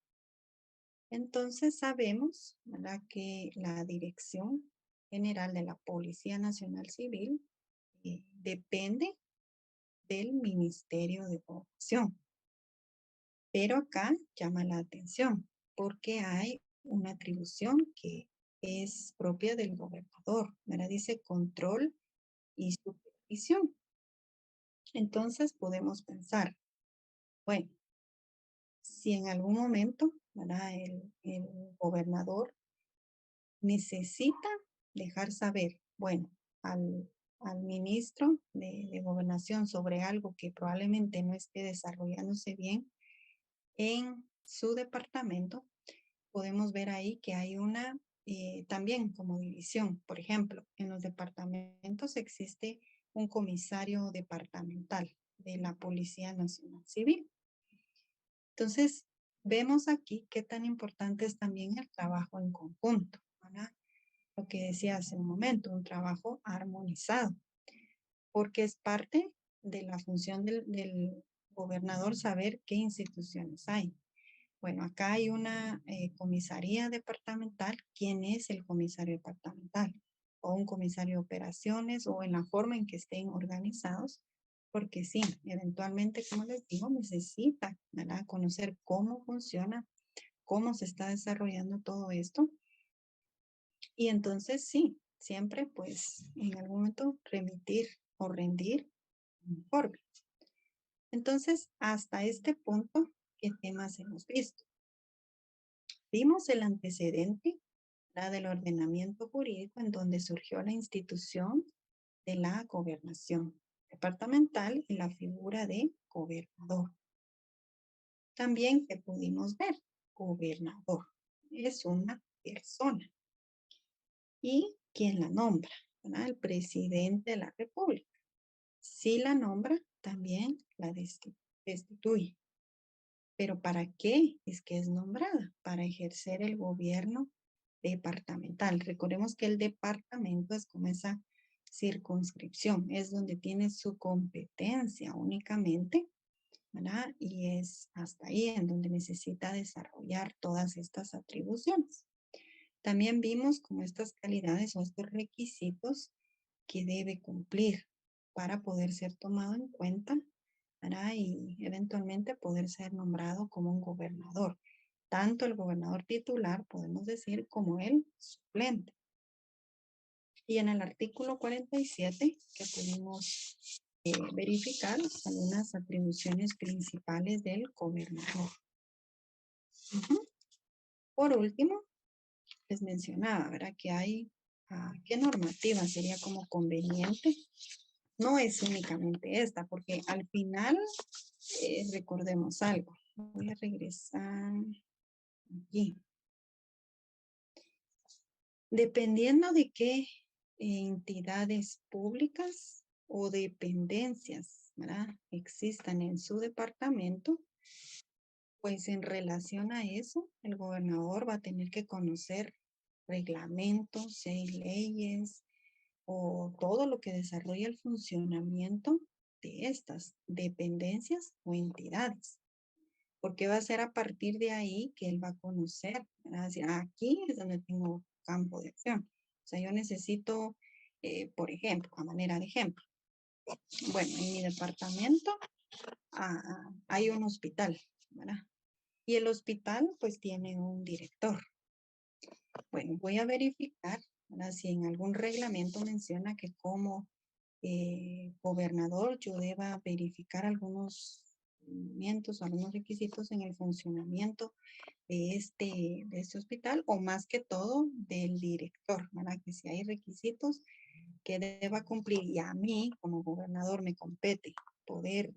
Entonces sabemos, ¿verdad?, que la Dirección General de la Policía Nacional Civil depende del Ministerio de Gobernación. Pero acá llama la atención porque hay una atribución que es propia del gobernador, ¿verdad? Dice control y supervisión. Entonces podemos pensar, bueno, si en algún momento, ¿verdad?, el gobernador necesita dejar saber, bueno, al ministro de Gobernación sobre algo que probablemente no esté desarrollándose bien en su departamento, podemos ver ahí que hay una también como división. Por ejemplo, en los departamentos existe un comisario departamental de la Policía Nacional Civil. Entonces, vemos aquí qué tan importante es también el trabajo en conjunto, ¿verdad? Lo que decía hace un momento, un trabajo armonizado, porque es parte de la función del gobernador saber qué instituciones hay. Bueno, acá hay una comisaría departamental. ¿Quién es el comisario departamental? O un comisario de operaciones o en la forma en que estén organizados. Porque sí, eventualmente, como les digo, necesita, ¿verdad?, conocer cómo funciona, cómo se está desarrollando todo esto. Y entonces sí, siempre pues en algún momento remitir o rendir un informe. Entonces, hasta este punto, ¿qué temas hemos visto? Vimos el antecedente, la del ordenamiento jurídico en donde surgió la institución de la gobernación departamental y la figura de gobernador. También que pudimos ver, gobernador es una persona. ¿Y quién la nombra? ¿Verdad? El presidente de la República. Si la nombra, también la destituye. ¿Pero para qué es que es nombrada? Para ejercer el gobierno departamental. Recordemos que el departamento es como esa circunscripción, es donde tiene su competencia únicamente, ¿verdad? Y es hasta ahí en donde necesita desarrollar todas estas atribuciones. También vimos como estas calidades o estos requisitos que debe cumplir para poder ser tomado en cuenta, ¿verdad?, y eventualmente poder ser nombrado como un gobernador. Tanto el gobernador titular, podemos decir, como el suplente. Y en el artículo 47, que pudimos verificar algunas atribuciones principales del gobernador. Por último, les mencionaba, ¿verdad?, que hay, ¿qué normativa sería como conveniente? No es únicamente esta, porque al final, recordemos algo. Voy a regresar aquí. Dependiendo de qué entidades públicas o dependencias, ¿verdad?, existan en su departamento, Pues en relación a eso, el gobernador va a tener que conocer reglamentos, si hay leyes o todo lo que desarrolla el funcionamiento de estas dependencias o entidades. Porque va a ser a partir de ahí que él va a conocer, va a decir, aquí es donde tengo campo de acción. O sea, yo necesito, por ejemplo, a manera de ejemplo, bueno, en mi departamento hay un hospital, ¿verdad? Y el hospital pues tiene un director. Bueno, voy a verificar, ¿verdad? Si en algún reglamento menciona que como gobernador yo deba verificar algunos requerimientos, algunos requisitos en el funcionamiento de este hospital o más que todo del director, ¿verdad? Que si hay requisitos que deba cumplir y a mí como gobernador me compete poder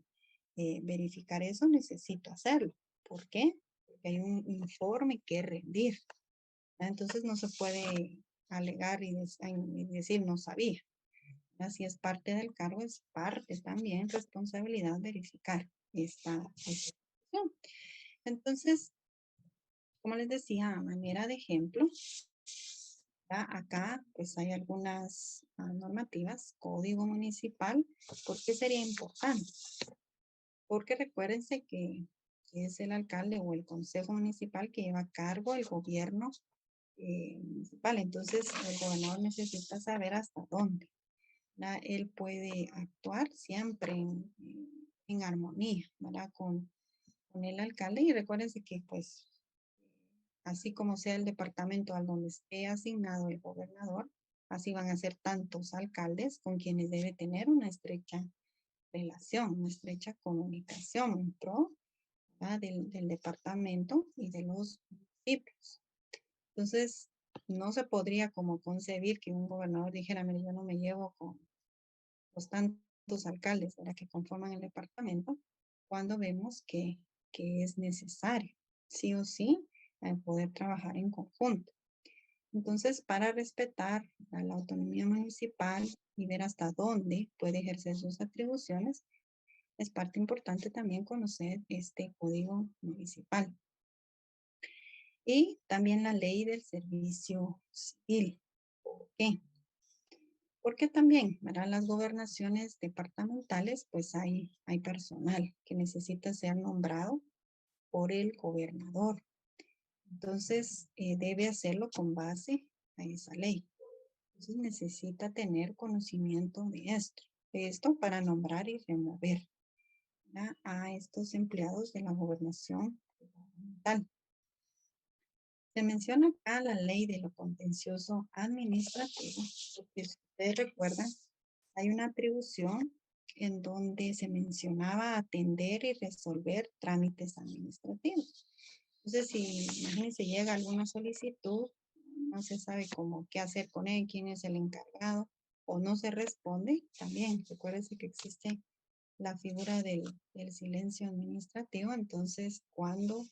verificar eso, necesito hacerlo. ¿Por qué? Porque hay un informe que rendir. ¿Verdad? Entonces no se puede alegar y decir no sabía. Si es parte del cargo, es parte también responsabilidad verificar esta situación. Entonces, como les decía, a manera de ejemplo, acá pues hay algunas normativas, código municipal. ¿Por qué sería importante? Porque recuérdense que es el alcalde o el consejo municipal que lleva a cargo el gobierno municipal. Entonces, el gobernador necesita saber hasta dónde él puede actuar siempre en armonía, ¿verdad? Con el alcalde. Y recuérdense que, pues, así como sea el departamento al donde esté asignado el gobernador, así van a ser tantos alcaldes con quienes debe tener una estrecha relación, una estrecha comunicación en pro del departamento y de los municipios. Entonces, no se podría como concebir que un gobernador dijera, mire, yo no me llevo con los tantos alcaldes que conforman el departamento, cuando vemos que es necesario, sí o sí, poder trabajar en conjunto. Entonces, para respetar a la autonomía municipal y ver hasta dónde puede ejercer sus atribuciones, es parte importante también conocer este código municipal. Y también la ley del servicio civil. ¿Por qué? Porque también, ¿verdad? Las gobernaciones departamentales, pues hay personal que necesita ser nombrado por el gobernador. Entonces, debe hacerlo con base a esa ley. Entonces, necesita tener conocimiento de esto para nombrar y remover, ¿verdad? A estos empleados de la gobernación departamental. Se menciona acá la ley de lo contencioso administrativo, porque si ustedes recuerdan, hay una atribución en donde se mencionaba atender y resolver trámites administrativos. Entonces, si imagínense llega alguna solicitud, no se sabe cómo qué hacer con él, quién es el encargado, o no se responde, también recuérdense que existe la figura del silencio administrativo, entonces, ¿cuándo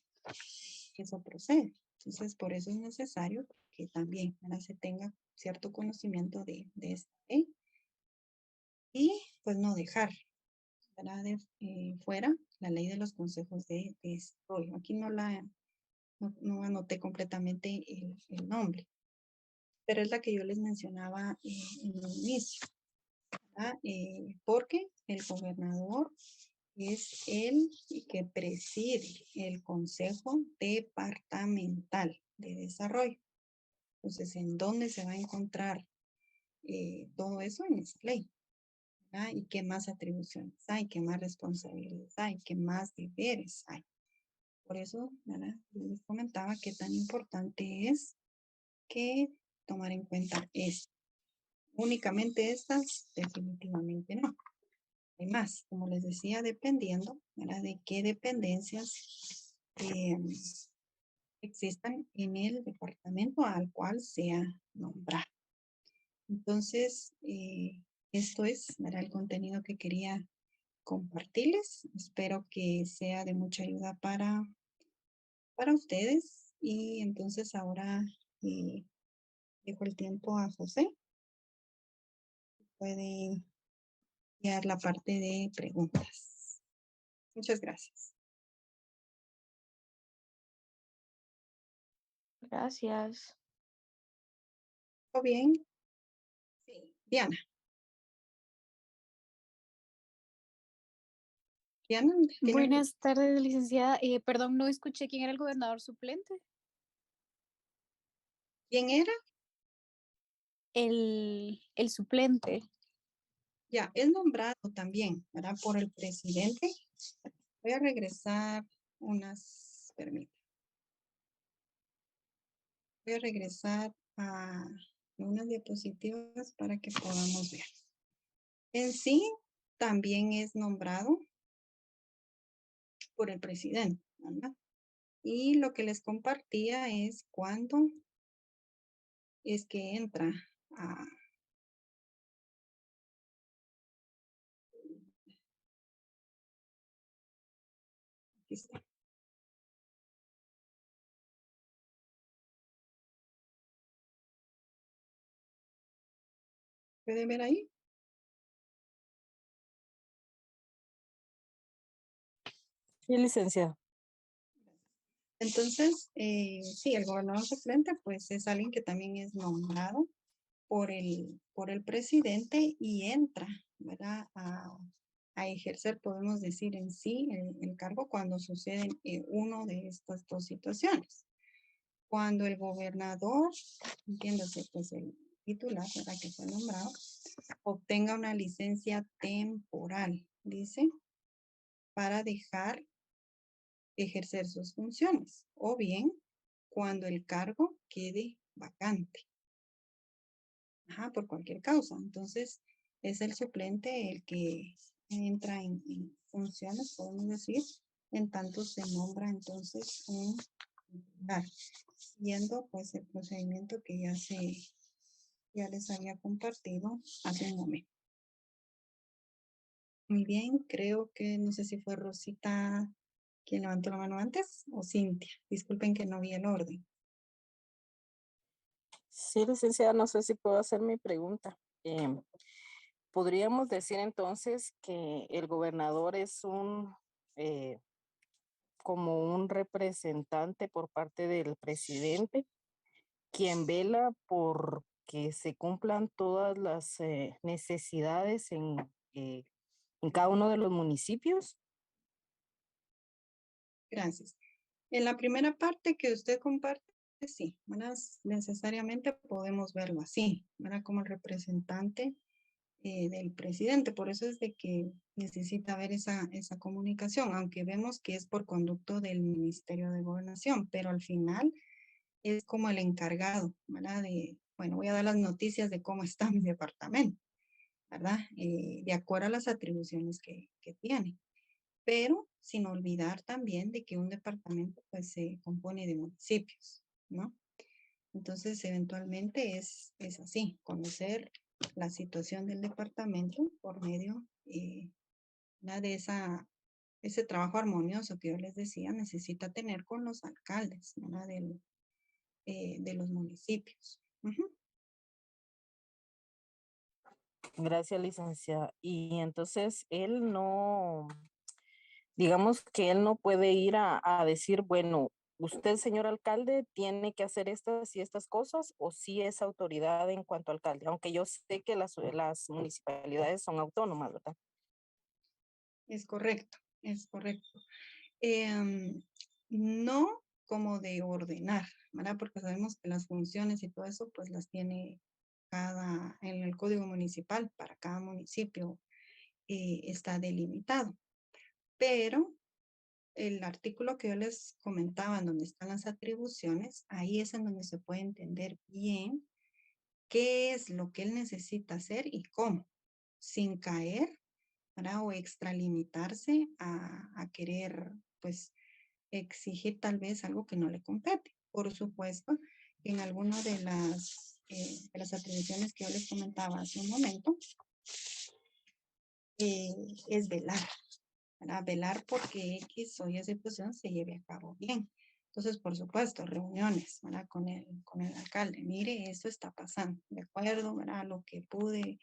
eso procede? Entonces, por eso es necesario que también se tenga cierto conocimiento de esta ley y pues no dejar fuera la ley de los consejos de desarrollo. Aquí no anoté completamente el nombre, pero es la que yo les mencionaba en el inicio, porque el gobernador es el que preside el Consejo Departamental de Desarrollo. Entonces, ¿en dónde se va a encontrar todo eso? En esta ley. ¿Verdad? ¿Y qué más atribuciones hay? ¿Qué más responsabilidades hay? ¿Qué más deberes hay? Por eso, ¿verdad? Yo les comentaba qué tan importante es que tomar en cuenta esto. Únicamente estas, definitivamente no. Hay más, como les decía, dependiendo, ¿verdad? De qué dependencias existan en el departamento al cual sea nombrado. Entonces, esto es, ¿verdad? El contenido que quería compartirles. Espero que sea de mucha ayuda para ustedes. Y entonces ahora dejo el tiempo a José. Puede enviar la parte de preguntas. Muchas gracias. Gracias. ¿Todo bien? Sí. Diana. Diana, ¿tiene algo? Buenas tardes, licenciada. Perdón, no escuché quién era el gobernador suplente. ¿Quién era? El suplente. Ya, es nombrado también, ¿verdad? Por el presidente. Voy a regresar permítanme. Voy a regresar a unas diapositivas para que podamos ver. En sí, también es nombrado por el presidente, ¿verdad? Y lo que les compartía es cuándo es que entra a... Aquí está. ¿Pueden ver ahí? Sí, licenciada. Entonces, sí, el gobernador suplente, pues es alguien que también es nombrado por el presidente y entra, ¿verdad? A ejercer, podemos decir en sí, el cargo cuando suceden uno de estas dos situaciones. Cuando el gobernador, entiéndase, pues el titular, ¿verdad? Que fue nombrado, obtenga una licencia temporal, dice, para dejar ejercer sus funciones, o bien cuando el cargo quede vacante. Ajá, por cualquier causa. Entonces, es el suplente el que entra en funciones, podemos decir, en tanto se nombra entonces un titular, siguiendo pues el procedimiento que ya les había compartido hace un momento. Muy bien, creo que no sé si fue Rosita quien levantó la mano antes o Cintia. Disculpen que no vi el orden. Sí, licenciada, no sé si puedo hacer mi pregunta. ¿Podríamos decir entonces que el gobernador es como un representante por parte del presidente, quien vela por que se cumplan todas las necesidades en cada uno de los municipios? Gracias. En la primera parte que usted comparte, sí, ¿verdad? Necesariamente podemos verlo así, ¿verdad? Como el representante del presidente. Por eso es de que necesita haber esa comunicación, aunque vemos que es por conducto del Ministerio de Gobernación, pero al final es como el encargado, ¿verdad? Bueno, voy a dar las noticias de cómo está mi departamento, ¿verdad? De acuerdo a las atribuciones que tiene, pero sin olvidar también de que un departamento pues se compone de municipios, ¿no? Entonces, eventualmente es así, conocer la situación del departamento por medio de ese trabajo armonioso que yo les decía, necesita tener con los alcaldes, ¿verdad? De los municipios. Ujú. Gracias, licenciada. Y entonces él no, digamos que él no puede ir a decir, bueno, usted, señor alcalde, tiene que hacer estas y estas cosas, o sí es autoridad en cuanto a alcalde, aunque yo sé que las municipalidades son autónomas, ¿verdad? Es correcto, es correcto. No como de ordenar, ¿verdad? Porque sabemos que las funciones y todo eso, pues las tiene en el código municipal, para cada municipio está delimitado. Pero el artículo que yo les comentaba, en donde están las atribuciones, ahí es en donde se puede entender bien qué es lo que él necesita hacer y cómo, sin caer, ¿verdad? O extralimitarse a querer, pues, exigir tal vez algo que no le compete. Por supuesto, en alguna de las atribuciones que yo les comentaba hace un momento, es velar, ¿verdad? Velar porque X o Y situación se lleve a cabo bien. Entonces, por supuesto, reuniones, ¿verdad? Con el alcalde. Mire, esto está pasando, ¿de acuerdo? ¿Verdad? Lo que pude,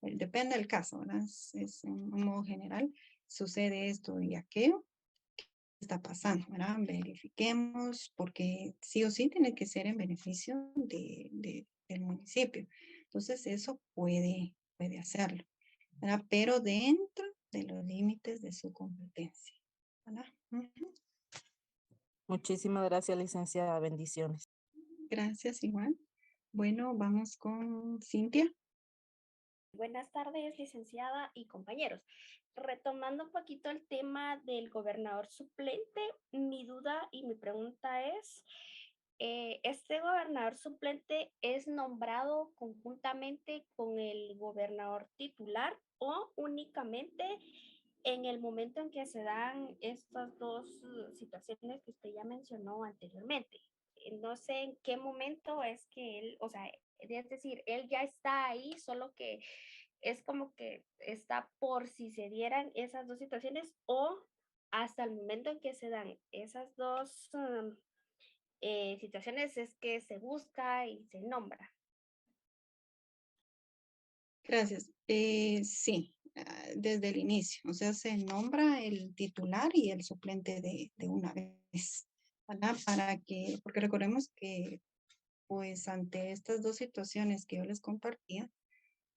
depende del caso, ¿verdad? Es en un modo general, sucede esto y aquello. está pasando, ¿verdad? Verifiquemos, porque sí o sí tiene que ser en beneficio del municipio. Entonces, eso puede hacerlo, ¿verdad? Pero dentro de los límites de su competencia, ¿verdad? Ujú. Muchísimas gracias, licenciada. Bendiciones. Gracias, igual. Bueno, vamos con Cintia. Buenas tardes, licenciada y compañeros. Retomando un poquito el tema del gobernador suplente, mi duda y mi pregunta es, ¿este gobernador suplente es nombrado conjuntamente con el gobernador titular o únicamente en el momento en que se dan estas dos situaciones que usted ya mencionó anteriormente? No sé en qué momento es que él, o sea, es decir, él ya está ahí, solo que es como que está por si se dieran esas dos situaciones o hasta el momento en que se dan esas dos situaciones es que se busca y se nombra. Gracias. Sí, desde el inicio, o sea, se nombra el titular y el suplente de una vez, ¿verdad? Para que, porque recordemos que, pues, ante estas dos situaciones que yo les compartía,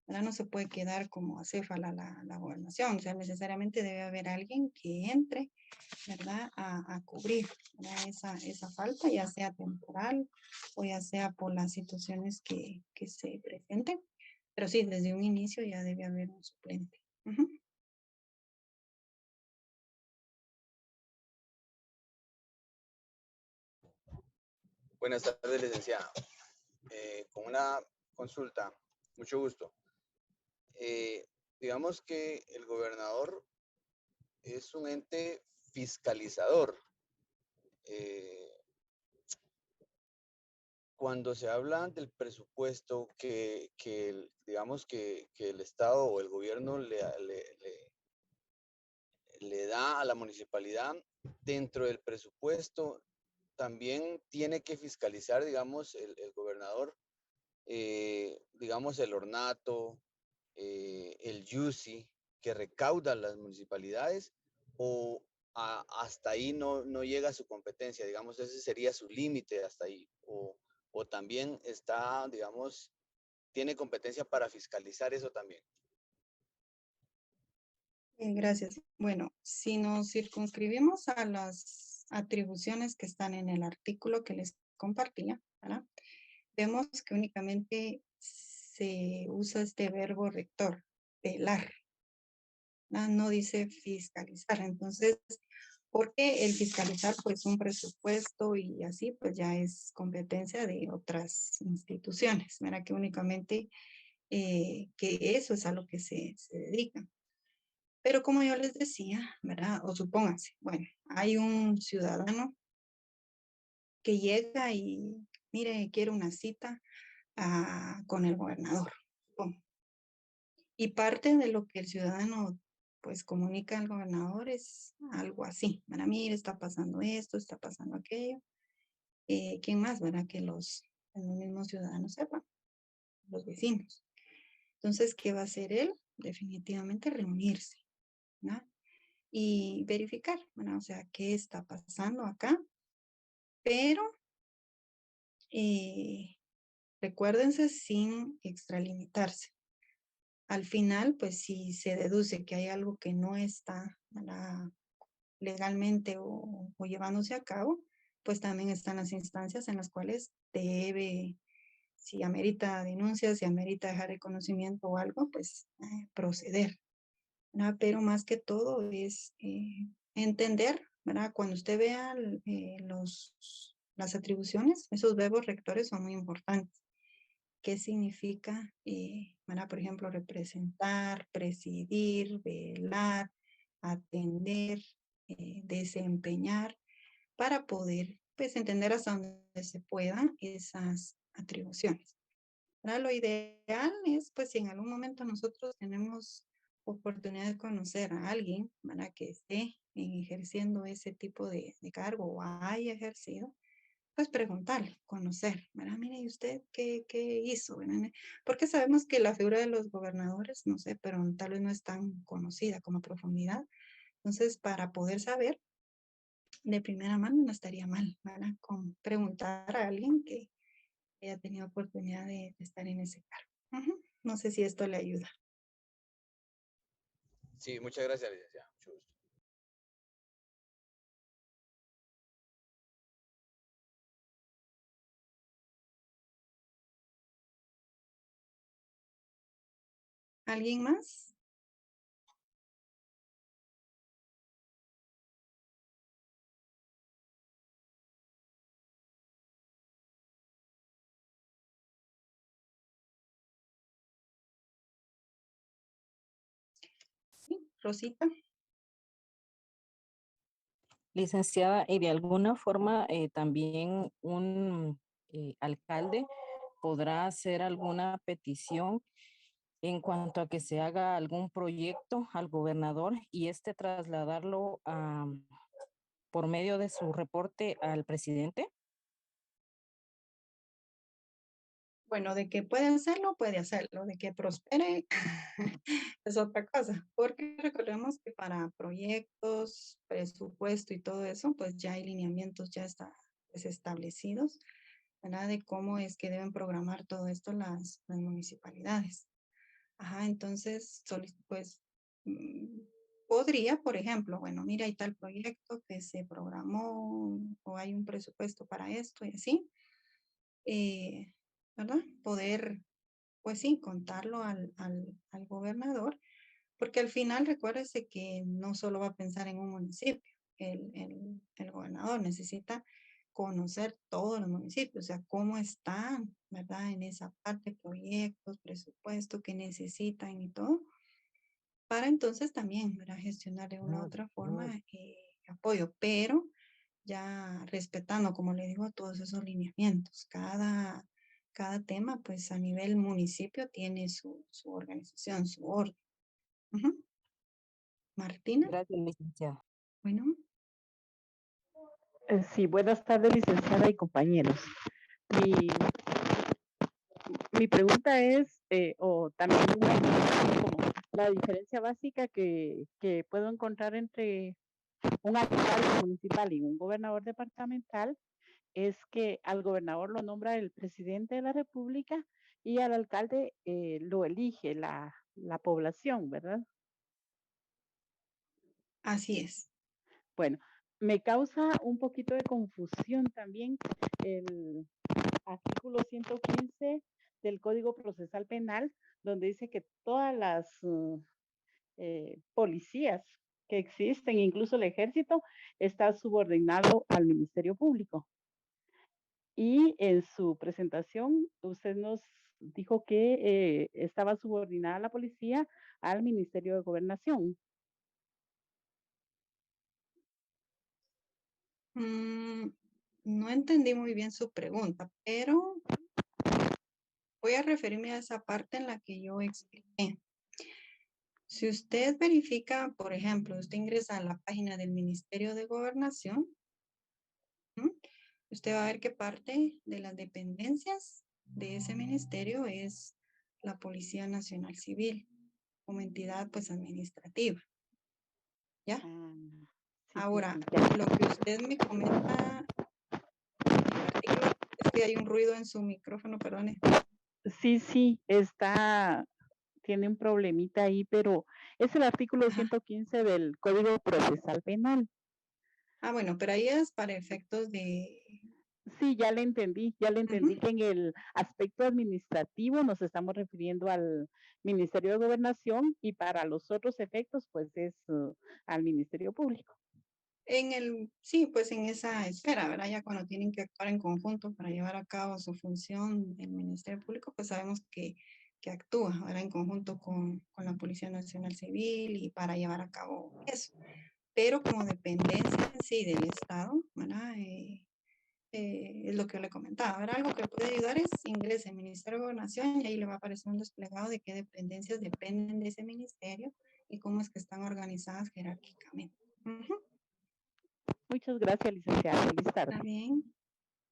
¿verdad? No se puede quedar como acéfala la gobernación, o sea, necesariamente debe haber alguien que entre, ¿verdad? A cubrir, ¿verdad? Esa falta, ya sea temporal o ya sea por las situaciones que se presenten. Pero sí, desde un inicio ya debe haber un suplente. Ujú. Buenas tardes, licenciada. Con una consulta, mucho gusto. Digamos que el gobernador es un ente fiscalizador. Eh, Cuando se habla del presupuesto digamos que el Estado o el gobierno le da a la municipalidad, dentro del presupuesto también tiene que fiscalizar, digamos, el gobernador, digamos, el ornato, el YUSI, que recaudan las municipalidades, o hasta ahí no llega a su competencia, digamos, ese sería su límite hasta ahí, o también está, digamos, tiene competencia para fiscalizar eso también. Gracias. Bueno, si nos circunscribimos a las atribuciones que están en el artículo que les compartía, ¿verdad? Vemos que únicamente se usa este verbo rector, velar, ¿verdad? No dice fiscalizar. Entonces, porque el fiscalizar pues un presupuesto y así pues ya es competencia de otras instituciones, ¿verdad? Que únicamente que eso es a lo que se dedican. Pero como yo les decía, ¿verdad? O supónganse, bueno, hay un ciudadano que llega y, mire, quiero una cita con el gobernador. Supongo. Y parte de lo que el ciudadano pues comunica al gobernador es algo así, ¿verdad? Mire, está pasando esto, está pasando aquello. ¿Quién más, verdad? Que los mismos ciudadanos sepan, los vecinos. Entonces, ¿qué va a hacer él? Definitivamente reunirse, ¿no? Y verificar, ¿verdad? O sea, qué está pasando acá. Pero recuérdense sin extralimitarse. Al final, pues si se deduce que hay algo que no está, ¿verdad?, legalmente o llevándose a cabo, pues también están las instancias en las cuales debe, si amerita denuncia, si amerita dejar el conocimiento o algo, pues proceder, ¿verdad? Pero más que todo es entender, ¿verdad? Cuando usted vea las atribuciones, esos verbos rectores son muy importantes. ¿Qué significa, ¿verdad? Por ejemplo, representar, presidir, velar, atender, desempeñar, para poder, pues, entender hasta donde se puedan esas atribuciones. ¿Verdad? Lo ideal es, pues, si en algún momento nosotros tenemos oportunidad de conocer a alguien, ¿verdad?, que esté ejerciendo ese tipo de cargo o haya ejercido, pues preguntarle, conocer, ¿verdad? Mire, ¿y usted qué hizo? ¿Verdad? Porque sabemos que la figura de los gobernadores, no sé, pero tal vez no es tan conocida como a profundidad. Entonces, para poder saber, de primera mano no estaría mal, ¿verdad? Con preguntar a alguien que haya tenido oportunidad de estar en ese cargo. Ujú. No sé si esto le ayuda. Sí, muchas gracias, licenciada. Mucho gusto. ¿Alguien más? Sí, Rosita. Licenciada, y de alguna forma también un alcalde podrá hacer alguna petición en cuanto a que se haga algún proyecto al gobernador y este trasladarlo por medio de su reporte al presidente. Bueno, de que puede hacerlo, de que prospere es otra cosa, porque recordemos que para proyectos, presupuesto y todo eso, pues ya hay lineamientos ya está, pues, establecidos, ¿verdad? De cómo es que deben programar todo esto las municipalidades. Ajá, entonces, pues, mm, podría, por ejemplo, bueno, mira, hay tal proyecto que se programó o hay un presupuesto para esto y así, eh, ¿verdad? Poder, pues sí, contarlo al gobernador, porque al final recuérdese que no solo va a pensar en un municipio, el gobernador necesita conocer todos los municipios, o sea, cómo están, ¿verdad? En esa parte, proyectos, presupuesto que necesitan y todo, para entonces también, ¿verdad? Gestionar de una u otra forma apoyo, pero ya respetando, como le digo, todos esos lineamientos. Cada tema, pues a nivel municipio tiene su organización, su orden. Ujú. Martina, Gracias, licenciada. bueno, Sí, buenas tardes, licenciada y compañeros. Mi, mi pregunta es, o también una como la diferencia básica que puedo encontrar entre un alcalde municipal y un gobernador departamental es que al gobernador lo nombra el presidente de la República y al alcalde lo elige la población, ¿verdad? así es. Bueno, me causa un poquito de confusión también el artículo 115 del Código Procesal Penal, donde dice que todas las policías que existen, incluso el ejército, está subordinado al Ministerio Público. Y en su presentación, usted nos dijo que estaba subordinada la policía al Ministerio de Gobernación. No entendí muy bien su pregunta, pero voy a referirme a esa parte en la que yo expliqué. Si usted verifica, por ejemplo, usted ingresa a la página del Ministerio de Gobernación, ¿m? Usted va a ver que parte de las dependencias de ese ministerio es la Policía Nacional Civil, como entidad pues administrativa. ¿Ya? Sí, Ahora, ya. lo que usted me comenta, el artículo, es que hay un ruido en su micrófono, perdone. Sí, tiene un problemita ahí, pero es el artículo Ajá. 115 del Código Procesal Penal. Ah, bueno, pero ahí es para efectos de... Sí, ya le entendí Ujú. que en el aspecto administrativo nos estamos refiriendo al Ministerio de Gobernación y para los otros efectos, pues es al Ministerio Público. Sí, pues en esa esfera, ¿verdad? Ya cuando tienen que actuar en conjunto para llevar a cabo su función el Ministerio Público, pues sabemos que actúa, ¿verdad? En conjunto con la Policía Nacional Civil y para llevar a cabo eso. Pero como dependencia en sí del Estado, ¿verdad? Es lo que yo le comentaba. ¿Verdad? Algo que puede ayudar es ingrese al Ministerio de Gobernación y ahí le va a aparecer un desplegado de qué dependencias dependen de ese ministerio y cómo es que están organizadas jerárquicamente. Ujú. Muchas gracias, licenciada. Feliz Está tarde. bien,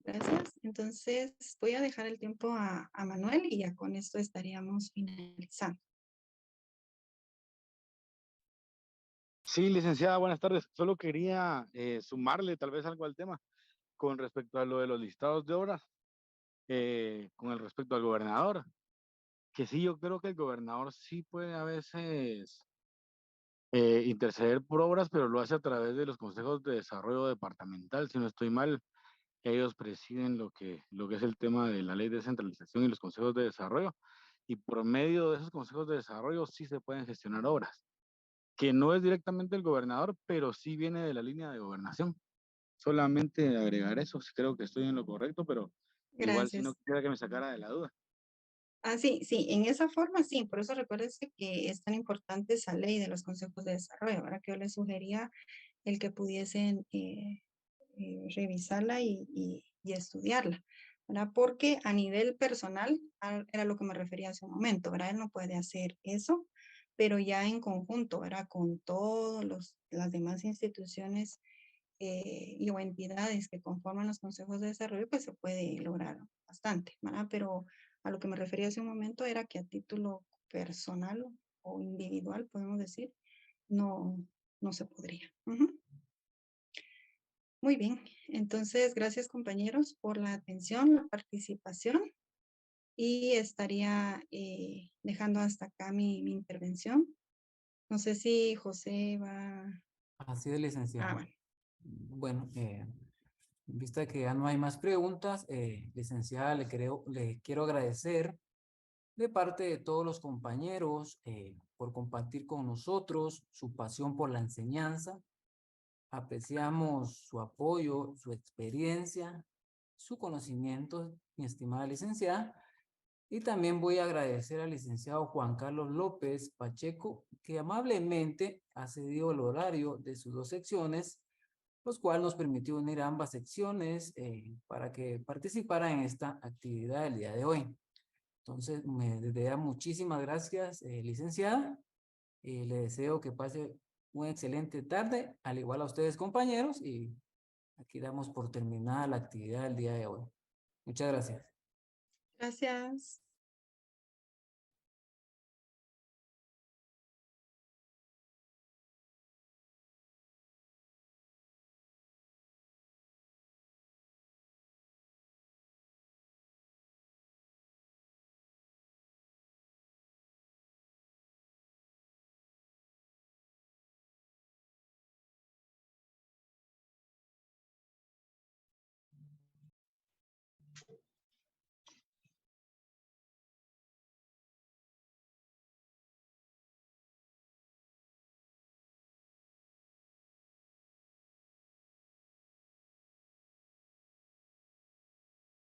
gracias. Entonces voy a dejar el tiempo a Manuel y ya con esto estaríamos finalizando. Sí, licenciada, buenas tardes. Solo quería sumarle tal vez algo al tema con respecto a lo de los listados de obras, con el respecto al gobernador, que sí, yo creo que el gobernador sí puede a veces interceder por obras, pero lo hace a través de los consejos de desarrollo departamental. Si no estoy mal, ellos presiden lo que es el tema de la ley de descentralización y los consejos de desarrollo, y por medio de esos consejos de desarrollo sí se pueden gestionar obras, que no es directamente el gobernador, pero sí viene de la línea de gobernación. Solamente agregar eso, sí creo que estoy en lo correcto, pero igual si no Gracias. quisiera que me sacara de la duda. Ah, sí, sí, en esa forma sí, por eso recuérdese que es tan importante esa ley de los consejos de desarrollo, ahora que yo les sugería el que pudiesen revisarla y estudiarla, ¿verdad? Porque a nivel personal, era lo que me refería hace un momento, ¿verdad? Él no puede hacer eso, pero ya en conjunto, ¿verdad? Con todas las demás instituciones y o entidades que conforman los consejos de desarrollo, pues se puede lograr bastante, ¿verdad? Pero a lo que me refería hace un momento era que a título personal o individual, podemos decir, no, no se podría. Ujú. Muy bien, entonces gracias compañeros por la atención, la participación y estaría dejando hasta acá mi intervención. No sé si José va... Así de licenciado. bueno. Bueno, en vista que ya no hay más preguntas, licenciada, le quiero agradecer de parte de todos los compañeros por compartir con nosotros su pasión por la enseñanza. Apreciamos su apoyo, su experiencia, su conocimiento, mi estimada licenciada. Y también voy a agradecer al licenciado Juan Carlos López Pacheco, que amablemente ha cedido el horario de sus dos secciones, los cuales nos permitió unir ambas secciones para que participara en esta actividad del día de hoy. Entonces, desde ya muchísimas gracias, licenciada. Le deseo que pase una excelente tarde, al igual a ustedes, compañeros, y aquí damos por terminada la actividad del día de hoy. Muchas gracias. Gracias.